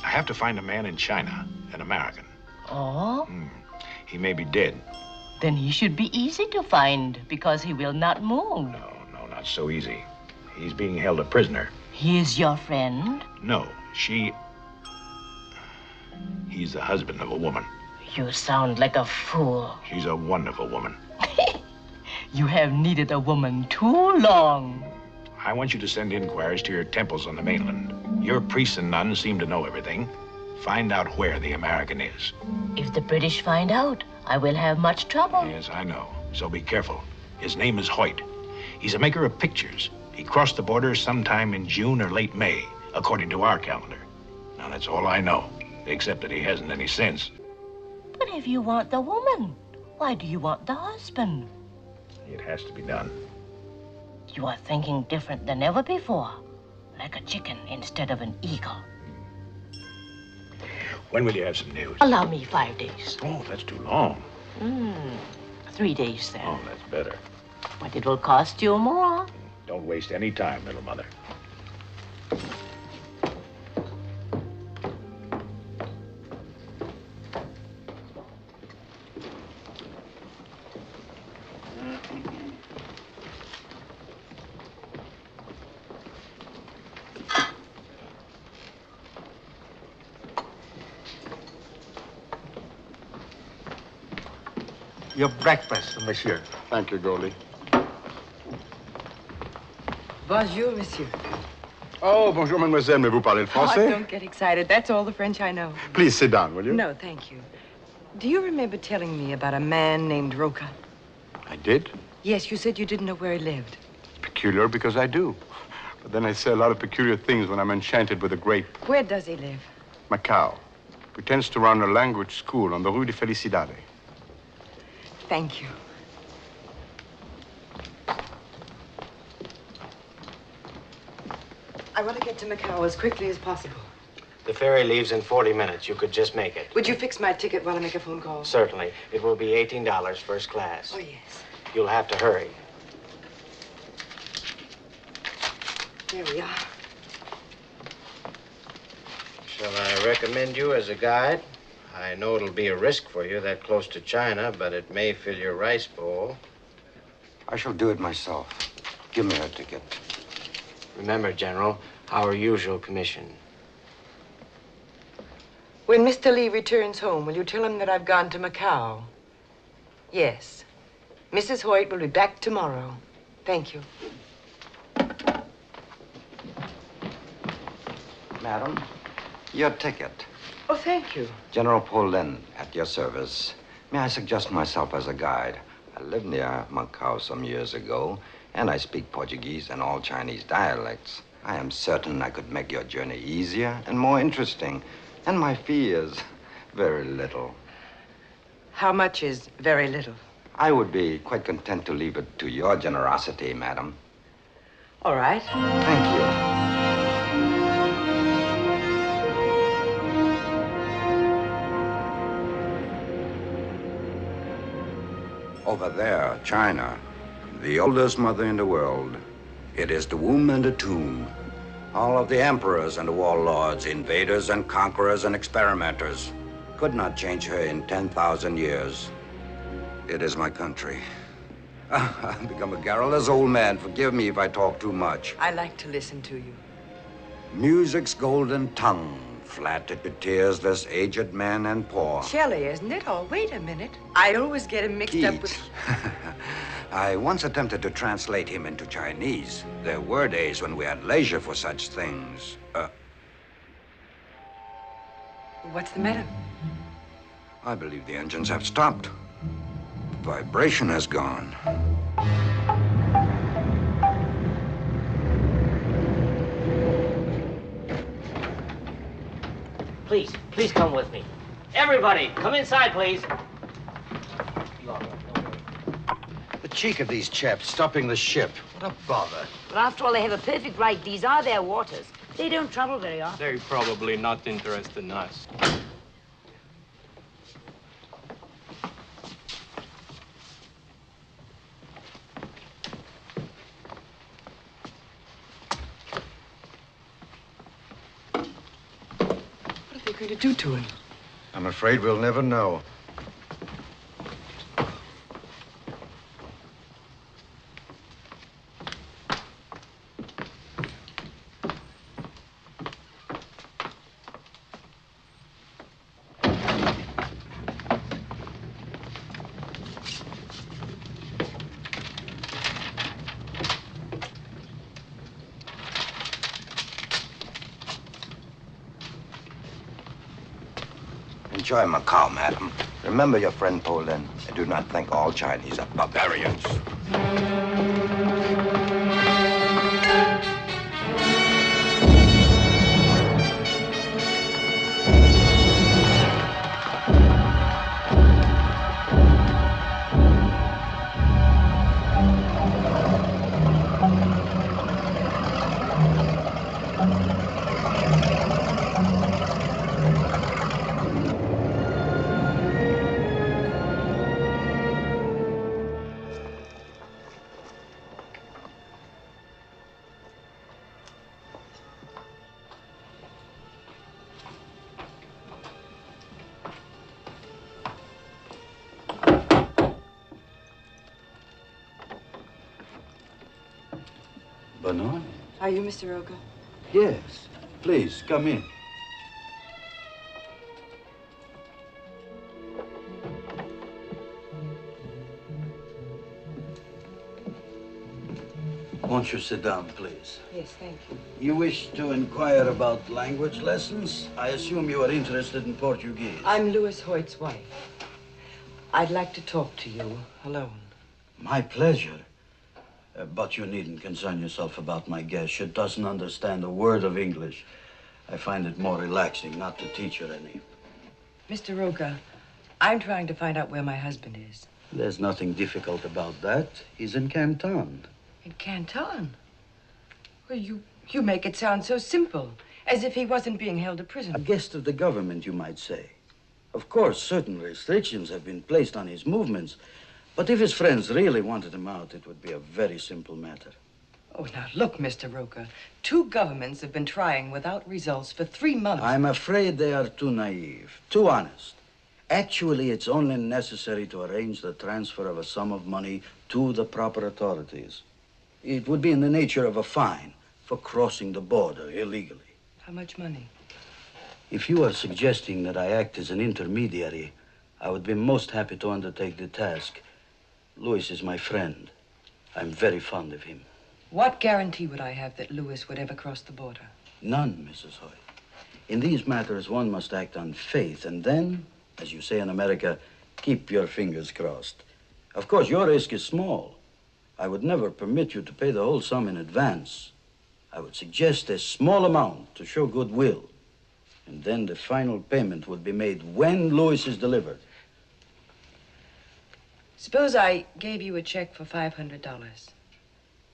I have to find a man in China, an American.
Oh?
He may be dead.
Then he should be easy to find because he will not move.
No, not so easy. He's being held a prisoner.
He is your friend?
No, he's the husband of a woman.
You sound like a fool.
She's a wonderful woman.
You have needed a woman too long.
I want you to send inquiries to your temples on the mainland. Your priests and nuns seem to know everything. Find out where the American is.
If the British find out, I will have much trouble.
Yes, I know. So be careful. His name is Hoyt. He's a maker of pictures. He crossed the border sometime in June or late May, according to our calendar. Now, that's all I know, except that he hasn't any sense.
But if you want the woman, why do you want the husband?
It has to be done.
You are thinking different than ever before, like a chicken instead of an eagle.
When will you have some news?
Allow me 5 days.
Oh, that's too long.
3 days then.
Oh, that's better.
But it will cost you more.
Don't waste any time, little mother.
Your breakfast, monsieur. Thank you, Goldie.
Bonjour, monsieur.
Oh, bonjour, mademoiselle. Mais vous parlez le français?
Oh, don't get excited. That's all the French I know.
Please sit down, will you?
No, thank you. Do you remember telling me about a man named Roca?
I did.
Yes, you said you didn't know where he lived.
It's peculiar because I do. But then I say a lot of peculiar things when I'm enchanted with a grape.
Where does he live?
Macau. Pretends to run a language school on the Rue de Felicidade.
Thank you. I want to get to Macau as quickly as possible.
The ferry leaves in 40 minutes. You could just make it.
Would you fix my ticket while I make a phone call?
Certainly. It will be $18 first class.
Oh, yes.
You'll have to hurry.
There we are.
Shall I recommend you as a guide? I know it'll be a risk for you that close to China, but it may fill your rice bowl.
I shall do it myself.
Give me her ticket.
Remember, General, our usual commission.
When Mr. Lee returns home, will you tell him that I've gone to Macau? Yes. Mrs. Hoyt will be back tomorrow. Thank you.
Madam, your ticket.
Oh, thank you.
General Paulin, at your service. May I suggest myself as a guide? I lived near Macau some years ago, and I speak Portuguese and all Chinese dialects. I am certain I could make your journey easier and more interesting. And my fee is very little.
How much is very little?
I would be quite content to leave it to your generosity, madam.
All right.
Thank you. Over there, China, the oldest mother in the world. It is the womb and the tomb. All of the emperors and the warlords, invaders and conquerors and experimenters could not change her in 10,000 years. It is my country. I've become a garrulous old man. Forgive me if I talk too much.
I like to listen to you.
Music's golden tongue flattered to tears this aged man and poor.
Shelley, isn't it? Oh, wait a minute. I always get him mixed up with...
I once attempted to translate him into Chinese. There were days when we had leisure for such things.
What's the matter?
I believe the engines have stopped. Vibration has gone.
Please come with me. Everybody, come inside, please.
The cheek of these chaps stopping the ship. What a bother.
But after all, they have a perfect right. These are their waters. They don't travel very often.
They're probably not interested in us.
What are they going to do to him?
I'm afraid we'll never know. Enjoy Macau, madam. Remember your friend Paulin. I do not think all Chinese are barbarians.
Bernard?
Are you Mr. Roca?
Yes. Please, come in. Won't you sit down, please?
Yes, thank you.
You wish to inquire about language lessons? I assume you are interested in Portuguese.
I'm Louis Hoyt's wife. I'd like to talk to you alone.
My pleasure. But you needn't concern yourself about my guest. She doesn't understand a word of English. I find it more relaxing not to teach her any.
Mr. Roca, I'm trying to find out where my husband is.
There's nothing difficult about that. He's in Canton.
In Canton? Well, you make it sound so simple, as if he wasn't being held a prisoner.
A guest of the government, you might say. Of course, certain restrictions have been placed on his movements, but if his friends really wanted him out, it would be a very simple matter.
Oh, now look, Mr. Roca. 2 governments have been trying without results for 3 months.
I'm afraid they are too naive, too honest. Actually, it's only necessary to arrange the transfer of a sum of money to the proper authorities. It would be in the nature of a fine for crossing the border illegally.
How much money?
If you are suggesting that I act as an intermediary, I would be most happy to undertake the task. Louis is my friend. I'm very fond of him.
What guarantee would I have that Louis would ever cross the border?
None, Mrs. Hoyt. In these matters, one must act on faith, and then, as you say in America, keep your fingers crossed. Of course, your risk is small. I would never permit you to pay the whole sum in advance. I would suggest a small amount to show goodwill, and then the final payment would be made when Louis is delivered.
Suppose I gave you a check for $500.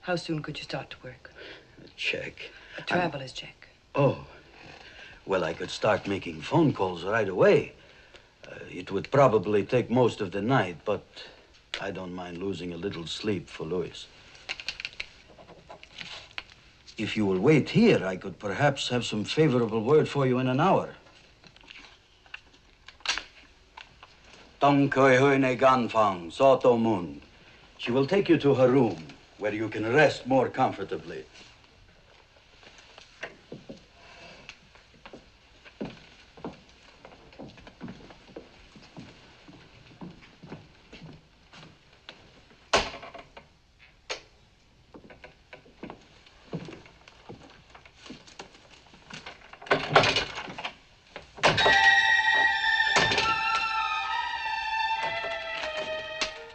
How soon could you start to work?
A check?
A traveler's check.
Oh, well, I could start making phone calls right away. It would probably take most of the night, but I don't mind losing a little sleep for Louis. If you will wait here, I could perhaps have some favorable word for you in an hour. Tong Koi Hui Ne Gan Fang, Soto Mun. She will take you to her room, where you can rest more comfortably.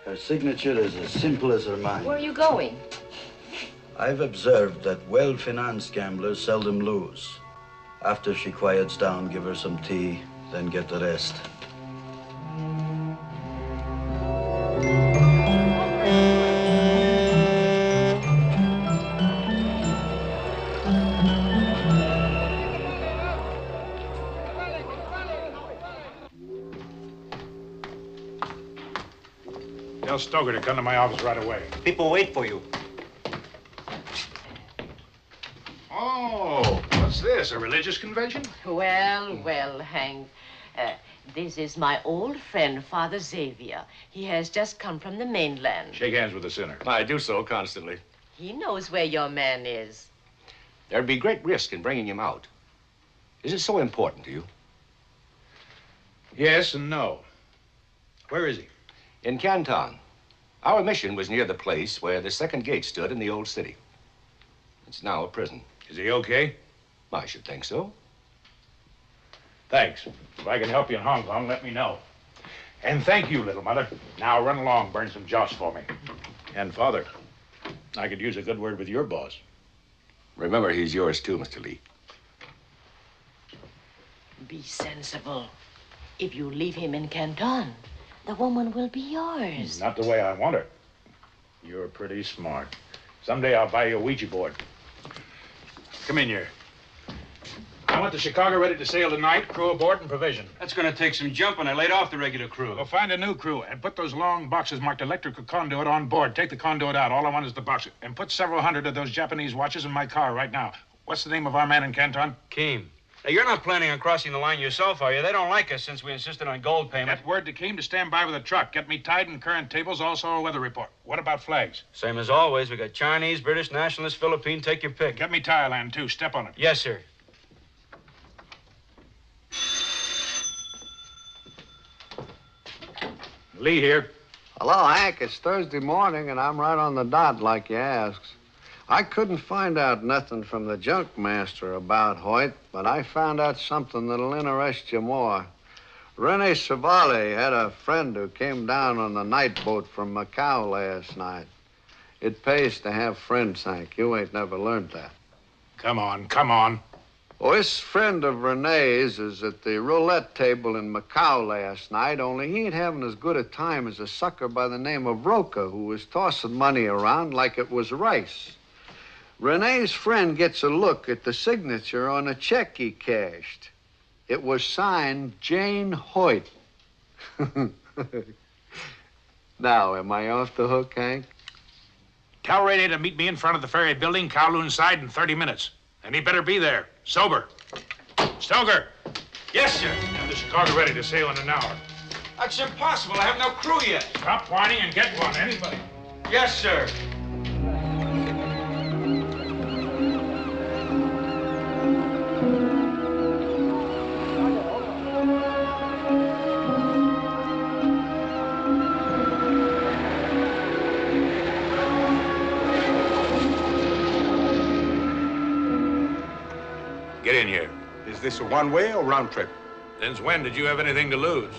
Her signature is as simple as her mind.
Where are you going?
I've observed that well-financed gamblers seldom lose. After she quiets down, give her some tea, then get the rest.
Tell Stoker to come to my office right away.
People wait for you.
Oh, what's this, a religious convention?
Well, Hank. This is my old friend, Father Xavier. He has just come from the mainland.
Shake hands with the sinner.
I do so constantly.
He knows where your man is.
There'd be great risk in bringing him out. Is it so important to you?
Yes and no. Where is he?
In Canton. Our mission was near the place where the second gate stood in the old city. It's now a prison.
Is he okay?
I should think so.
Thanks. If I can help you in Hong Kong, let me know. And thank you, little mother. Now run along, burn some joss for me. And Father, I could use a good word with your boss.
Remember, he's yours too, Mr. Lee.
Be sensible. If you leave him in Canton, the woman will be yours.
Not the way I want her. You're pretty smart. Someday I'll buy you a Ouija board. Come in here. I want the Chicago ready to sail tonight, crew aboard and provision.
That's going to take some jumping. I laid off the regular crew.
Well, find a new crew and put those long boxes marked electrical conduit on board. Take the conduit out. All I want is the box. And put several hundred of those Japanese watches in my car right now. What's the name of our man in Canton?
Keem. Now, you're not planning on crossing the line yourself, are you? They don't like us since we insisted on gold payment.
Get word to Keem to stand by with a truck. Get me tide and current tables, also a weather report. What about flags?
Same as always. We got Chinese, British, nationalist, Philippine. Take your pick.
Get me Thailand, too. Step on it.
Yes, sir.
Lee here.
Hello, Hank. It's Thursday morning, and I'm right on the dot like you asked. I couldn't find out nothing from the junk master about Hoyt, but I found out something that'll interest you more. Rene Savali had a friend who came down on the night boat from Macau last night. It pays to have friends, Hank. You ain't never learned that.
Come on, come on.
Well, this friend of Renee's is at the roulette table in Macau last night, only he ain't having as good a time as a sucker by the name of Roca, who was tossing money around like it was rice. Renee's friend gets a look at the signature on a check he cashed. It was signed Jane Hoyt. Now, am I off the hook, Hank?
Tell Rennie to meet me in front of the ferry building, Kowloon side, in 30 minutes. And he better be there, sober. Stoker.
Yes, sir.
Have the Chicago ready to sail in an hour.
That's impossible. I have no crew yet.
Stop whining and get one, anybody.
Yes, sir.
Get in here.
Is this a one-way or round trip?
Since when did you have anything to lose?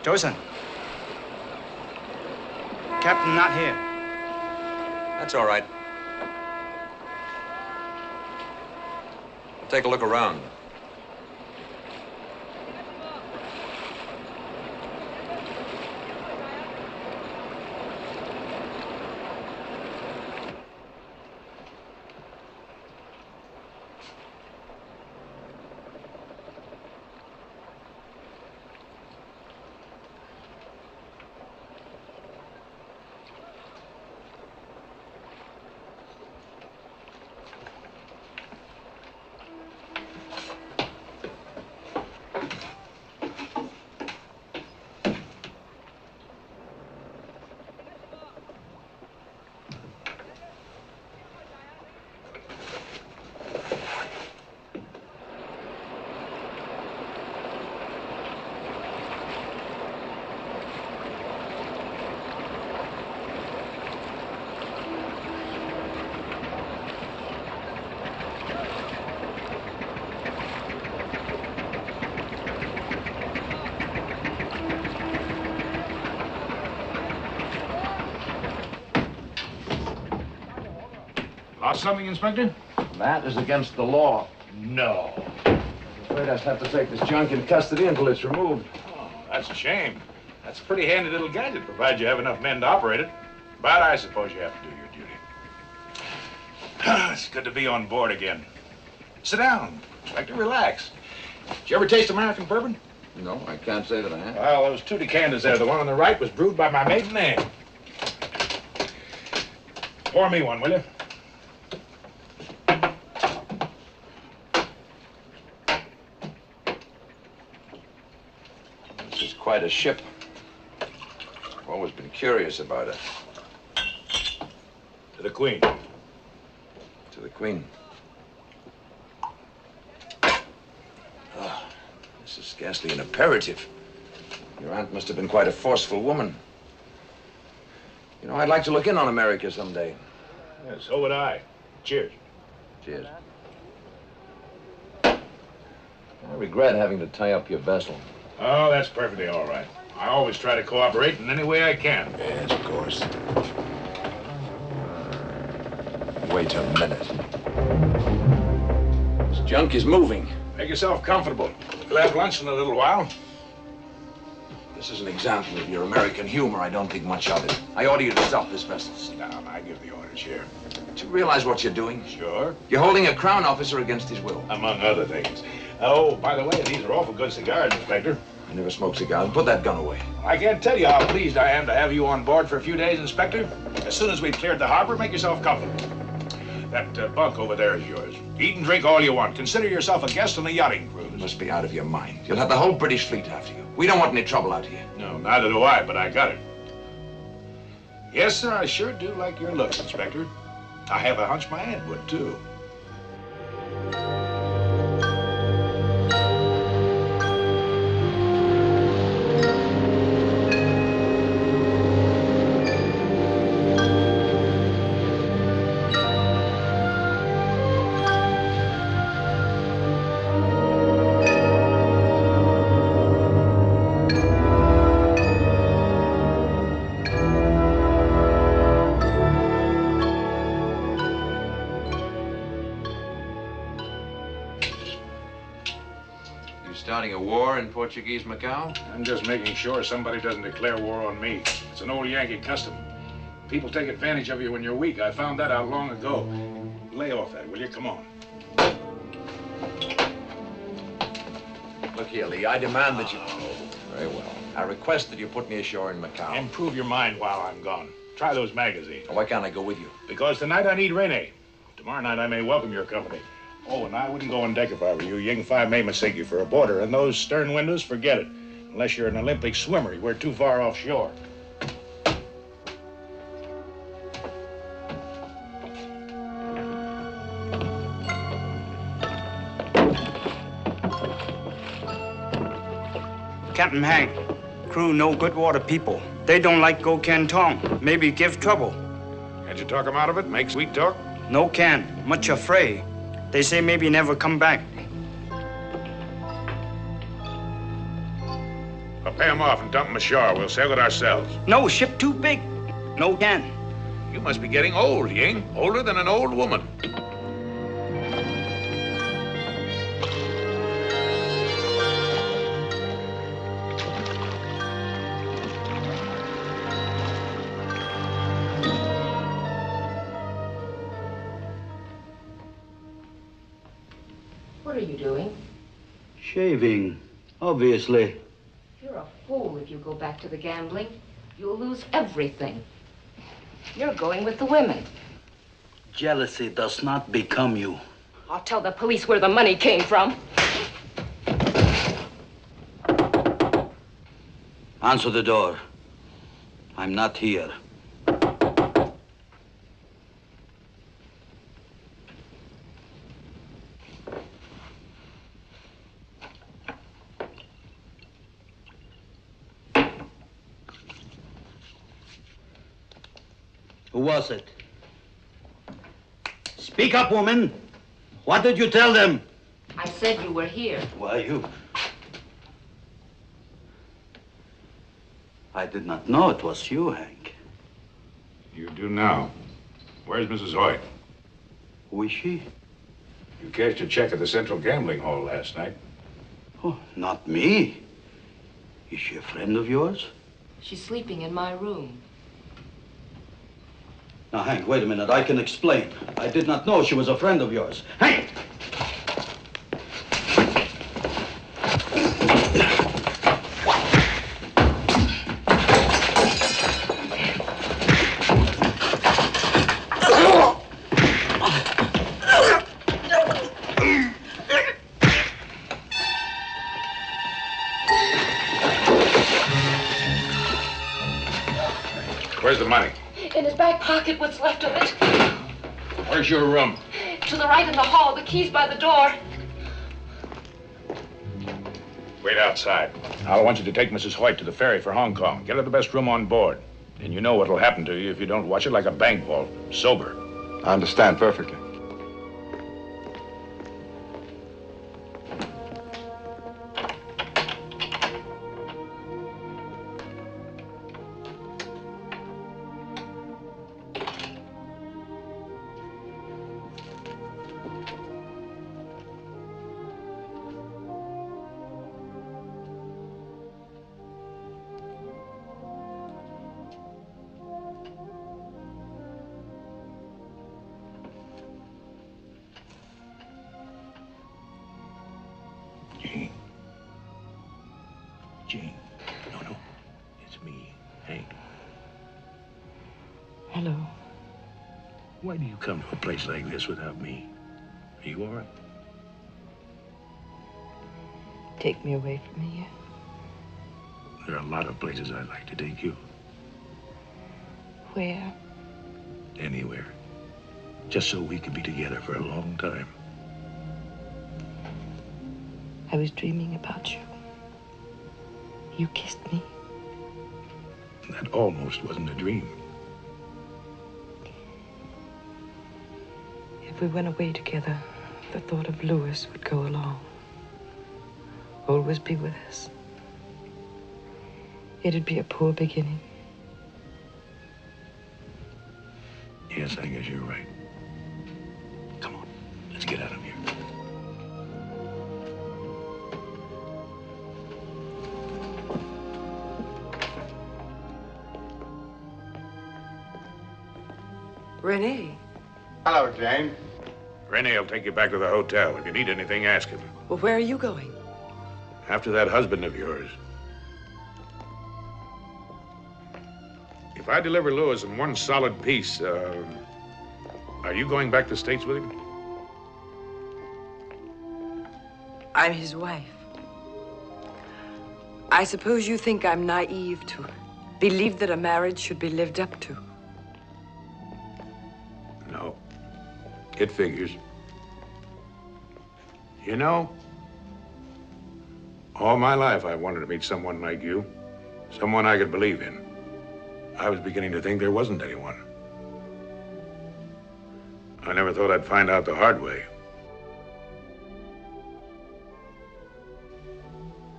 Josen. Captain not here.
That's all right. I'll take a look around.
Lost something, Inspector?
That is against the law.
No.
I'm afraid I'd have to take this junk into custody until it's removed.
Oh, that's a shame. That's a pretty handy little gadget, provided you have enough men to operate it. But I suppose you have to do your duty. It's good to be on board again. Sit down, Inspector. Relax. Did you ever taste American bourbon?
No, I can't say that I have.
Well, there was two decanters there. The one on the right was brewed by my maiden name. Pour me one, will you?
This is quite a ship. I've always been curious about it.
To the Queen.
To the Queen. Oh, this is scarcely an imperative. Your aunt must have been quite a forceful woman. You know, I'd like to look in on America someday.
Yeah, so would I. Cheers.
Cheers. I regret having to tie up your vessel.
Oh, that's perfectly all right. I always try to cooperate in any way I can.
Yes, of course. Wait a minute. This junk is moving.
Make yourself comfortable. We'll have lunch in a little while.
This is an example of your American humor. I don't think much of it. I order you to stop this vessel.
Sit down. I give the orders here.
Do you realize what you're doing?
Sure.
You're holding a crown officer against his will.
Among other things. Oh, by the way, these are awful good cigars, Inspector.
I never smoke cigars. Put that gun away.
I can't tell you how pleased I am to have you on board for a few days, Inspector. As soon as we've cleared the harbor, make yourself comfortable. That bunk over there is yours. Eat and drink all you want. Consider yourself a guest on a yachting cruise.
You must be out of your mind. You'll have the whole British fleet after you. We don't want any trouble out here.
No, neither do I, but I got it. Yes, sir, I sure do like your looks, Inspector. I have a hunch my aunt would, too.
Starting a war in Portuguese Macau?
I'm just making sure somebody doesn't declare war on me. It's an old Yankee custom. People take advantage of you when you're weak. I found that out long ago. Lay off that, will you? Come on.
Look here, Lee, I demand that you... Very well. I request that you put me ashore in Macau.
Improve your mind while I'm gone. Try those magazines.
Why can't I go with you?
Because tonight I need Rennie. Tomorrow night I may welcome your company. Oh, and I wouldn't go on deck if I were you. Ying 5 may mistake you for a boarder. And those stern windows, forget it. Unless you're an Olympic swimmer, we're too far offshore.
Captain Hank, crew no good water people. They don't like go Canton. Maybe give trouble.
Can't you talk them out of it? Make sweet talk?
No can. Much afraid. They say maybe never come back.
I'll pay them off and dump them ashore. We'll sail it ourselves.
No, ship too big. No can.
You must be getting old, Ying. Older than an old woman.
What are you doing?
Shaving, obviously.
You're a fool if you go back to the gambling. You'll lose everything. You're going with the women.
Jealousy does not become you.
I'll tell the police where the money came from.
Answer the door. I'm not here. Who was it? Speak up, woman. What did you tell them?
I said you were here.
Why, you... I did not know it was you, Hank.
You do now. Where's Mrs. Hoyt?
Who is she?
You cashed a check at the Central Gambling Hall last night.
Oh, not me. Is she a friend of yours?
She's sleeping in my room.
Now, Hank, wait a minute. I can explain. I did not know she was a friend of yours. Hank!
Where's the money?
In his back pocket, what's left of it.
Where's your room?
To the right in the hall, the key's by the door.
Wait outside. I want you to take Mrs. Hoyt to the ferry for Hong Kong. Get her the best room on board. And you know what'll happen to you if you don't watch it like a bank vault. Sober.
I understand perfectly.
Jane. No. It's me, Hank.
Hello.
Why do you come to a place like this without me? Are you all right?
Take me away from here.
There are a lot of places I'd like to take you.
Where?
Anywhere. Just so we could be together for a long time.
I was dreaming about you. You kissed me.
That almost wasn't a dream.
If we went away together, the thought of Louis would go along. Always be with us. It'd be a poor beginning.
Yes, I guess you're right. Come on, let's get out of here.
Rennie.
Hello, Jane.
Rennie will take you back to the hotel. If you need anything, ask him.
Well, where are you going?
After that husband of yours. If I deliver Louis in one solid piece, are you going back to the States with him?
I'm his wife. I suppose you think I'm naive to believe that a marriage should be lived up to.
No. It figures. You know, all my life I wanted to meet someone like you. Someone I could believe in. I was beginning to think there wasn't anyone. I never thought I'd find out the hard way.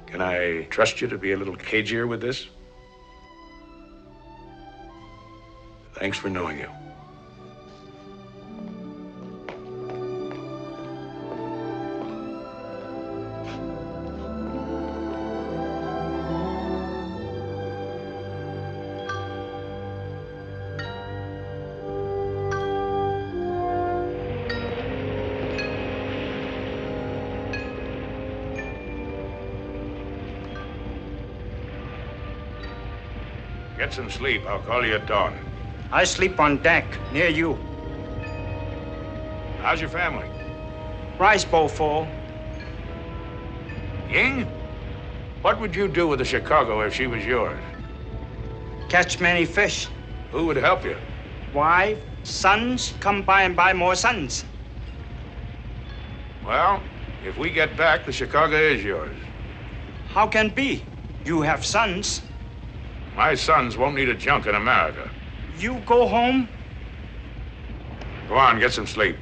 Can I trust you to be a little cagier with this? Thanks for knowing you. Get some sleep. I'll call you at dawn.
I sleep on deck, near you.
How's your family?
Rice bowl full.
Ying? What would you do with the Chicago if she was yours?
Catch many fish.
Who would help you?
Wife, sons, come by and buy more sons.
Well, if we get back, the Chicago is yours.
How can be? You have sons.
My sons won't need a junk in America.
You go home?
Go on, get some sleep.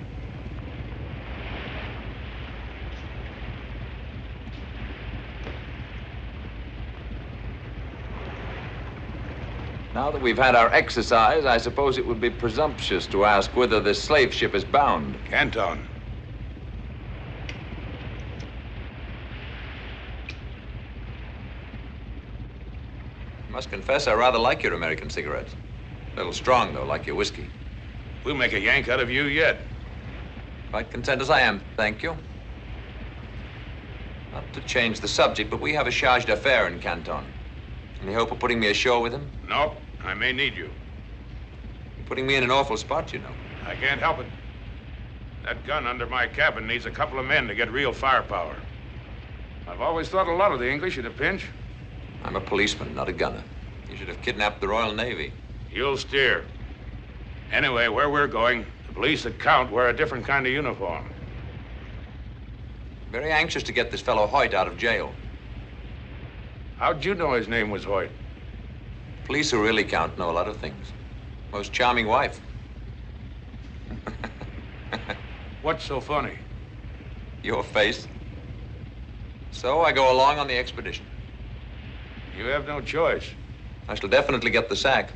Now that we've had our exercise, I suppose it would be presumptuous to ask whither this slave ship is bound.
Canton.
I must confess I rather like your American cigarettes. A little strong, though, like your whiskey.
We'll make a Yank out of you yet.
Quite content as I am, thank you. Not to change the subject, but we have a charge d'affaires in Canton. Any hope of putting me ashore with him?
No, I may need you.
You're putting me in an awful spot, you know.
I can't help it. That gun under my cabin needs a couple of men to get real firepower. I've always thought a lot of the English at a pinch.
I'm a policeman, not a gunner. You should have kidnapped the Royal Navy.
You'll steer. Anyway, where we're going, the police that count wear a different kind of uniform.
Very anxious to get this fellow Hoyt out of jail.
How'd you know his name was Hoyt?
Police who really count know a lot of things. Most charming wife.
What's so funny?
Your face. So I go along on the expedition.
You have no choice.
I shall definitely get the sack.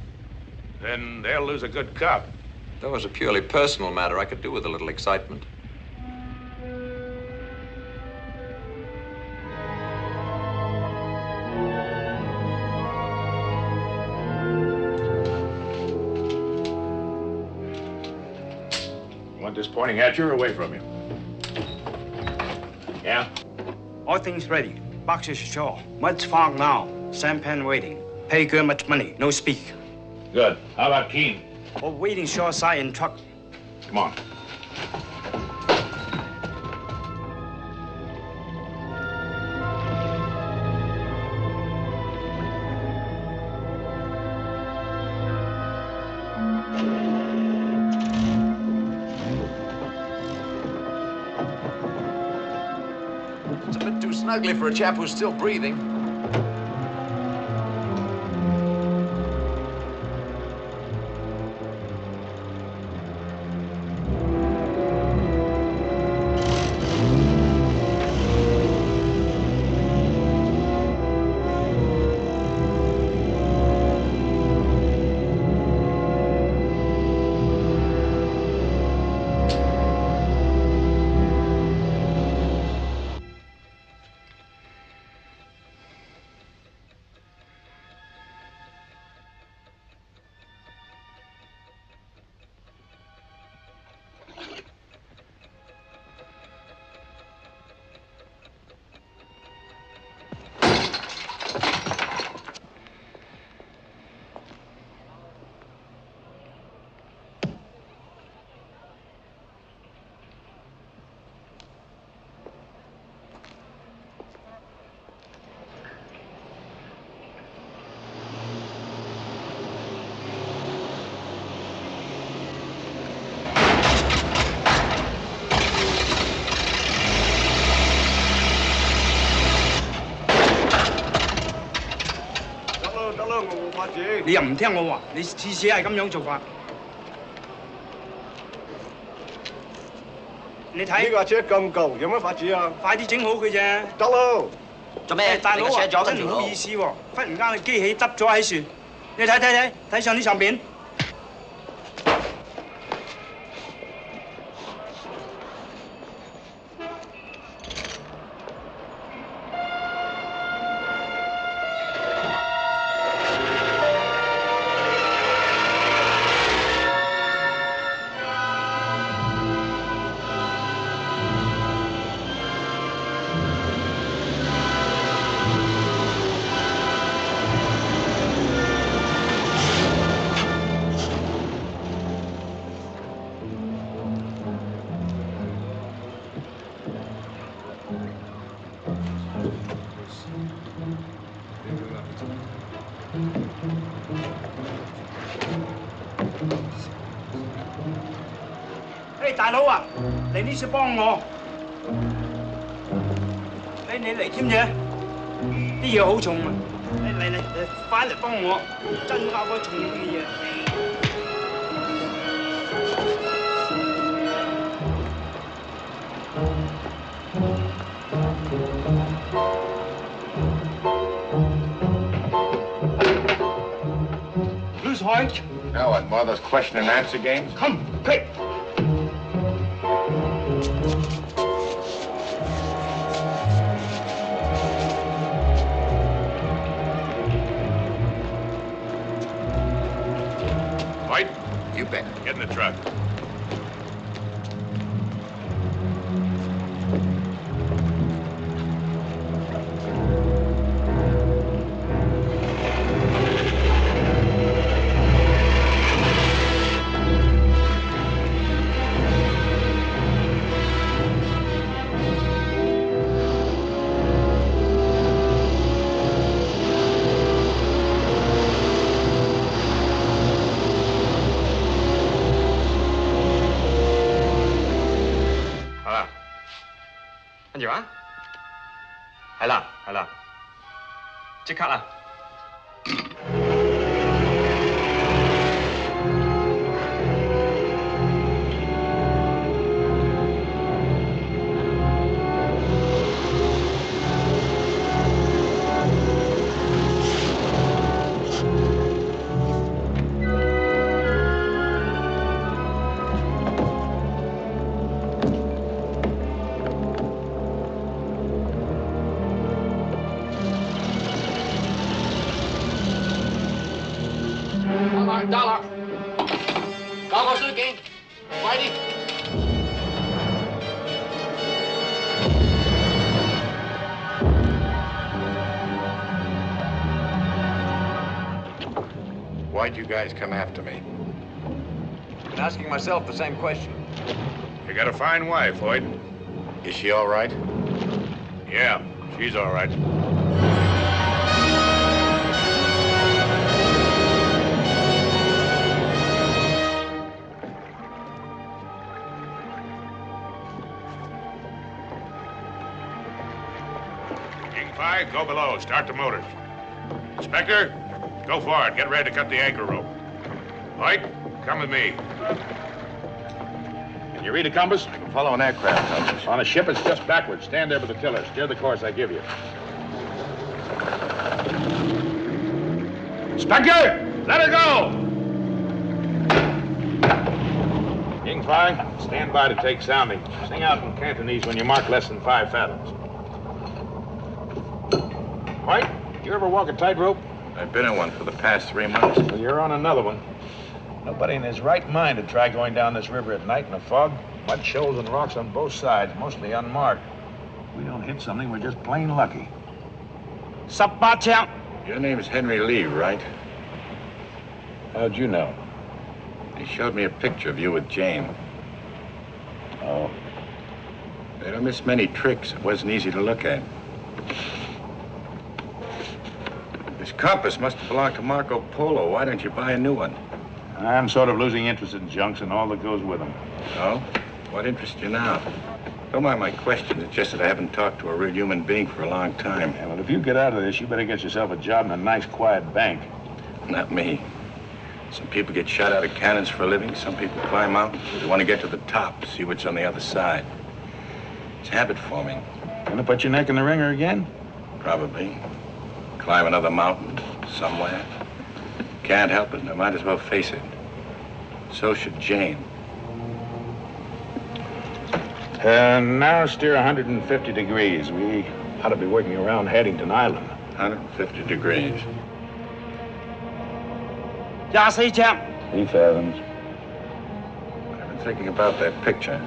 Then they'll lose a good cop.
Though as a purely personal matter, I could do with a little excitement.
Want this pointing at you or away from you? Yeah?
All things ready. Boxes ashore. What's fog now? Sampan waiting. Pay good much money. No speak.
Good. How about Keen?
Or waiting shoreside in truck.
Come on.
It's a bit too snugly for a chap who's still breathing.
你又唔聽我話，你次次係咁樣做法。你睇呢架車咁舊，有乜法子啊？快啲整好佢啫。得咯。做咩？大佬啊，真唔好意思喎，忽然間你機器耷咗喺樹，你睇上啲相片。大佬啊，嚟呢次幫我，你嚟添啫，啲嘢好重啊！嚟，快嚟幫我，真交嗰重嘅嘢。Who's Hoyt?
Now what, more of those question and answer games?
Come, quick!
White?
You bet.
Get in the truck.
係啦，即刻啦！dollar，
搞個水警，快啲！Why'd
you guys come after me?
Been asking myself the same question.
You got a fine wife, Hoyt.
Is she all right?
Yeah, she's all right. King 5, go below. Start the motors. Inspector, go forward. Get ready to cut the anchor rope. Hoyt, come with me.
Can you read a compass?
I can follow an aircraft compass.
On a ship, it's just backwards. Stand there with the tiller. Steer the course I give you. Inspector, let her go! King 5, stand by to take sounding. Sing out in Cantonese when you mark less than 5 fathoms. White, you ever walk a tightrope?
I've been in one for the past 3 months.
Well, you're on another one. Nobody in his right mind would try going down this river at night in a fog. Mud shoals and rocks on both sides, mostly unmarked. If we don't hit something, we're just plain lucky.
18槍。
Your name's Henry Lee, right?
How'd you know?
They showed me a picture of you with Jane.
Oh.
They don't miss many tricks. It wasn't easy to look at. This compass must have belonged to Marco Polo. Why don't you buy a new one?
I'm sort of losing interest in junks and all that goes with them.
Oh? What interests you now? Don't mind my questions. It's just that I haven't talked to a real human being for a long time.
Yeah, well, if you get out of this, you better get yourself a job in a nice, quiet bank.
Not me. Some people get shot out of cannons for a living. Some people climb mountains. They want to get to the top, see what's on the other side. It's habit forming.
Gonna put your neck in the ringer again?
Probably. Climb another mountain somewhere. Can't help it, and I might as well face it. So should Jane.
And now steer 150 degrees. We ought to be working around Haddington Island.
150 degrees.
24槍。
3 fathoms.
I've been thinking about that picture.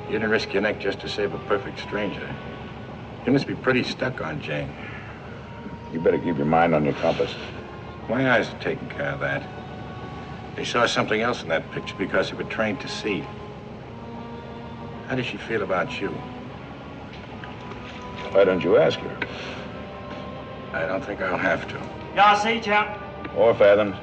You didn't risk your neck just to save a perfect stranger. You must be pretty stuck on Jane.
You better keep your mind on your compass.
My eyes are taking care of that. They saw something else in that picture because they were trained to see. How does she feel about you?
Why don't you ask her?
I don't think I'll have to.
24槍。
4 fathoms.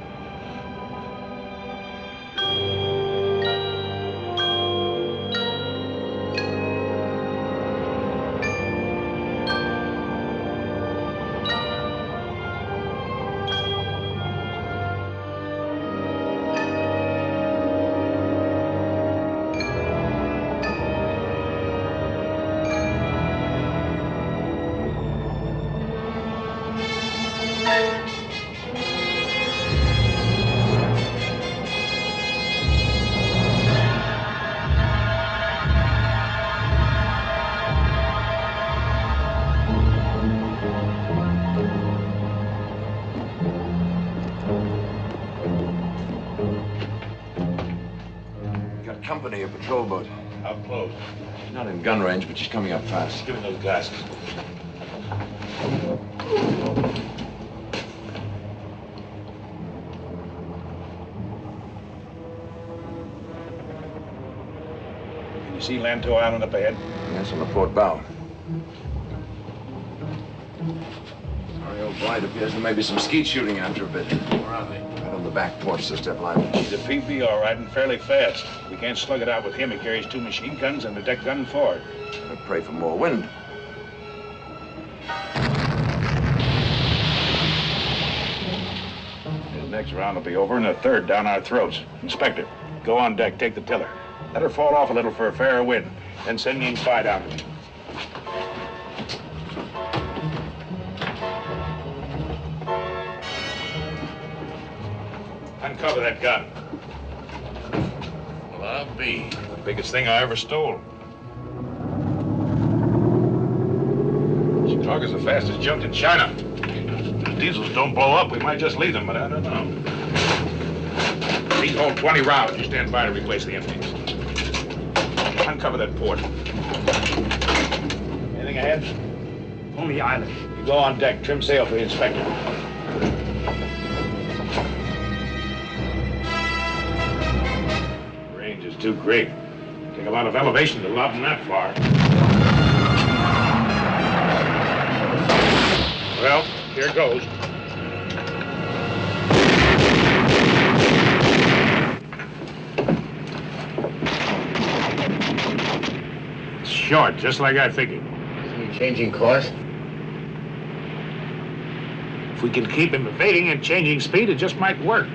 Company, a patrol boat.
How close?
She's not in gun range, but she's coming up fast.
Give me those glasses.
Can you see Lanto Island up ahead?
Yes, on the port bow. Sorry, old blind appears there may be some skeet shooting after a bit.
Where are they?
Right on the back porch, the step line.
He's a PB, all right, and fairly fast. We can't slug it out with him. He carries 2 machine guns and a deck gun forward.
I pray for more wind.
His next round will be over and a third down our throats. Inspector, go on deck, take the tiller. Let her fall off a little for a fairer wind. Then send Ying Spy down to me. Uncover that gun.
Well, I'll be.
The biggest thing I ever stole. Chicago's the fastest junk in China. If the diesels don't blow up, we might just leave them, but I don't know. These hold 20 rounds. You stand by to replace the empties. Uncover that port. Anything ahead?
Only island.
You go on deck. Trim sail for the inspector. too great. Take a lot of elevation to lob them that far. Well, here goes. It's short, just like I figured.
Isn't he changing course?
If we can keep him evading and changing speed, it just might work.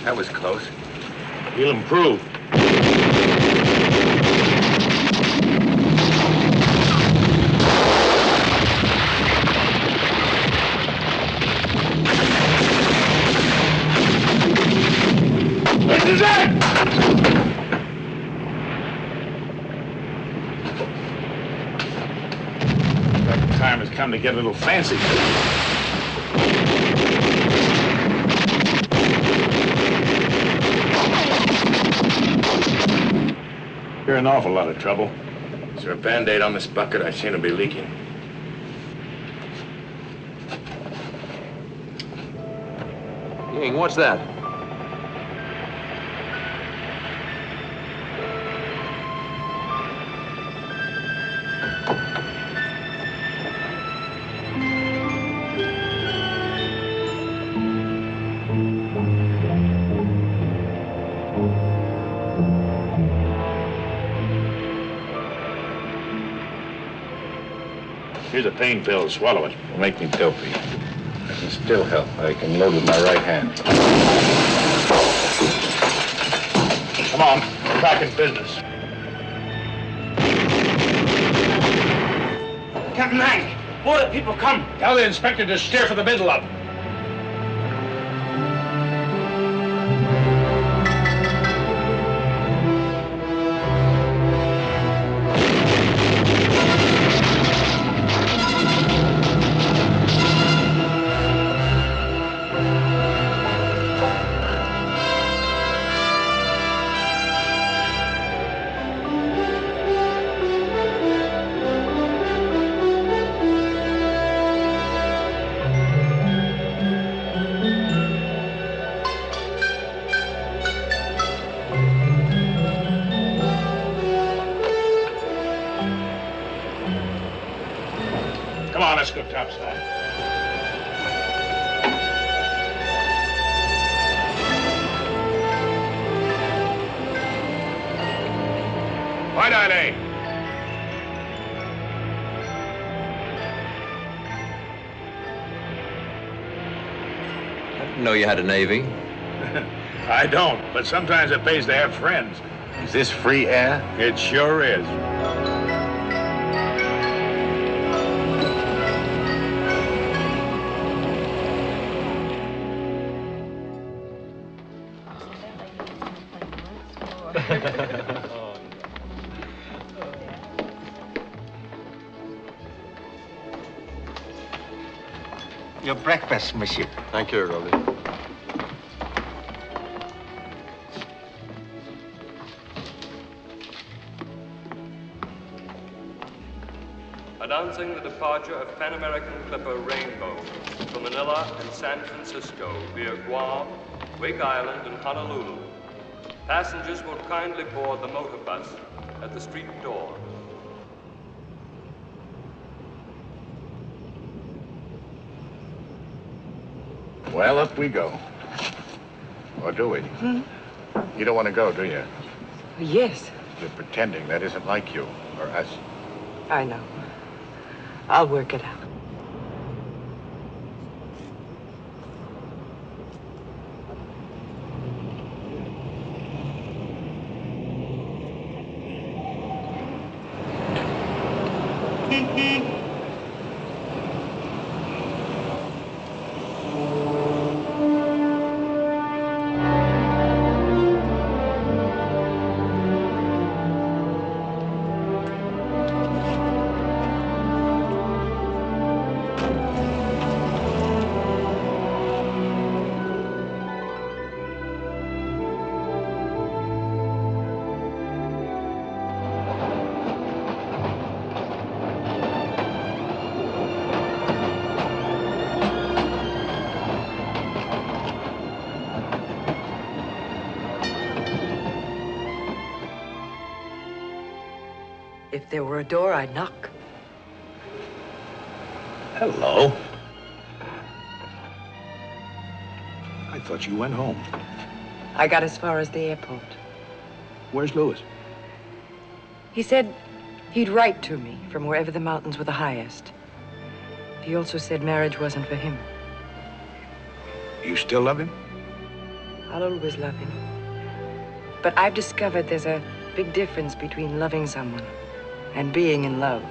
That was close.
He'll improve. This is it! That time has come to get a little fancy. You're in an awful lot of trouble.
Is there a Band-Aid on this bucket? I seem to be leaking.
Ying, what's that?
Here's a pain pill. Swallow it.
It'll make me dopey. I can still help. I can load with my right hand.
Come on. We're back in business.
Captain Hank, more the people come.
Tell the inspector to steer for the middle of them. Come on, let's go topside. Why not, eh?
I didn't know you had a Navy.
I don't, but sometimes it pays to have friends.
Is this free air?
It sure is.
Your breakfast, monsieur.
Thank you, Rolly.
Announcing the departure of Pan American Clipper Rainbow from Manila and San Francisco via Guam, Wake Island, and Honolulu. Passengers will kindly board the motor bus at the street door.
Well, up we go. Or do we? You don't want to go, do you?
Yes,
You're pretending that isn't like you or us.
I know. I'll work it out. If there were a door, I'd knock.
Hello. I thought you went home.
I got as far as the airport.
Where's Louis?
He said he'd write to me from wherever the mountains were the highest. He also said marriage wasn't for him.
You still love him?
I'll always love him. But I've discovered there's a big difference between loving someone and being in love.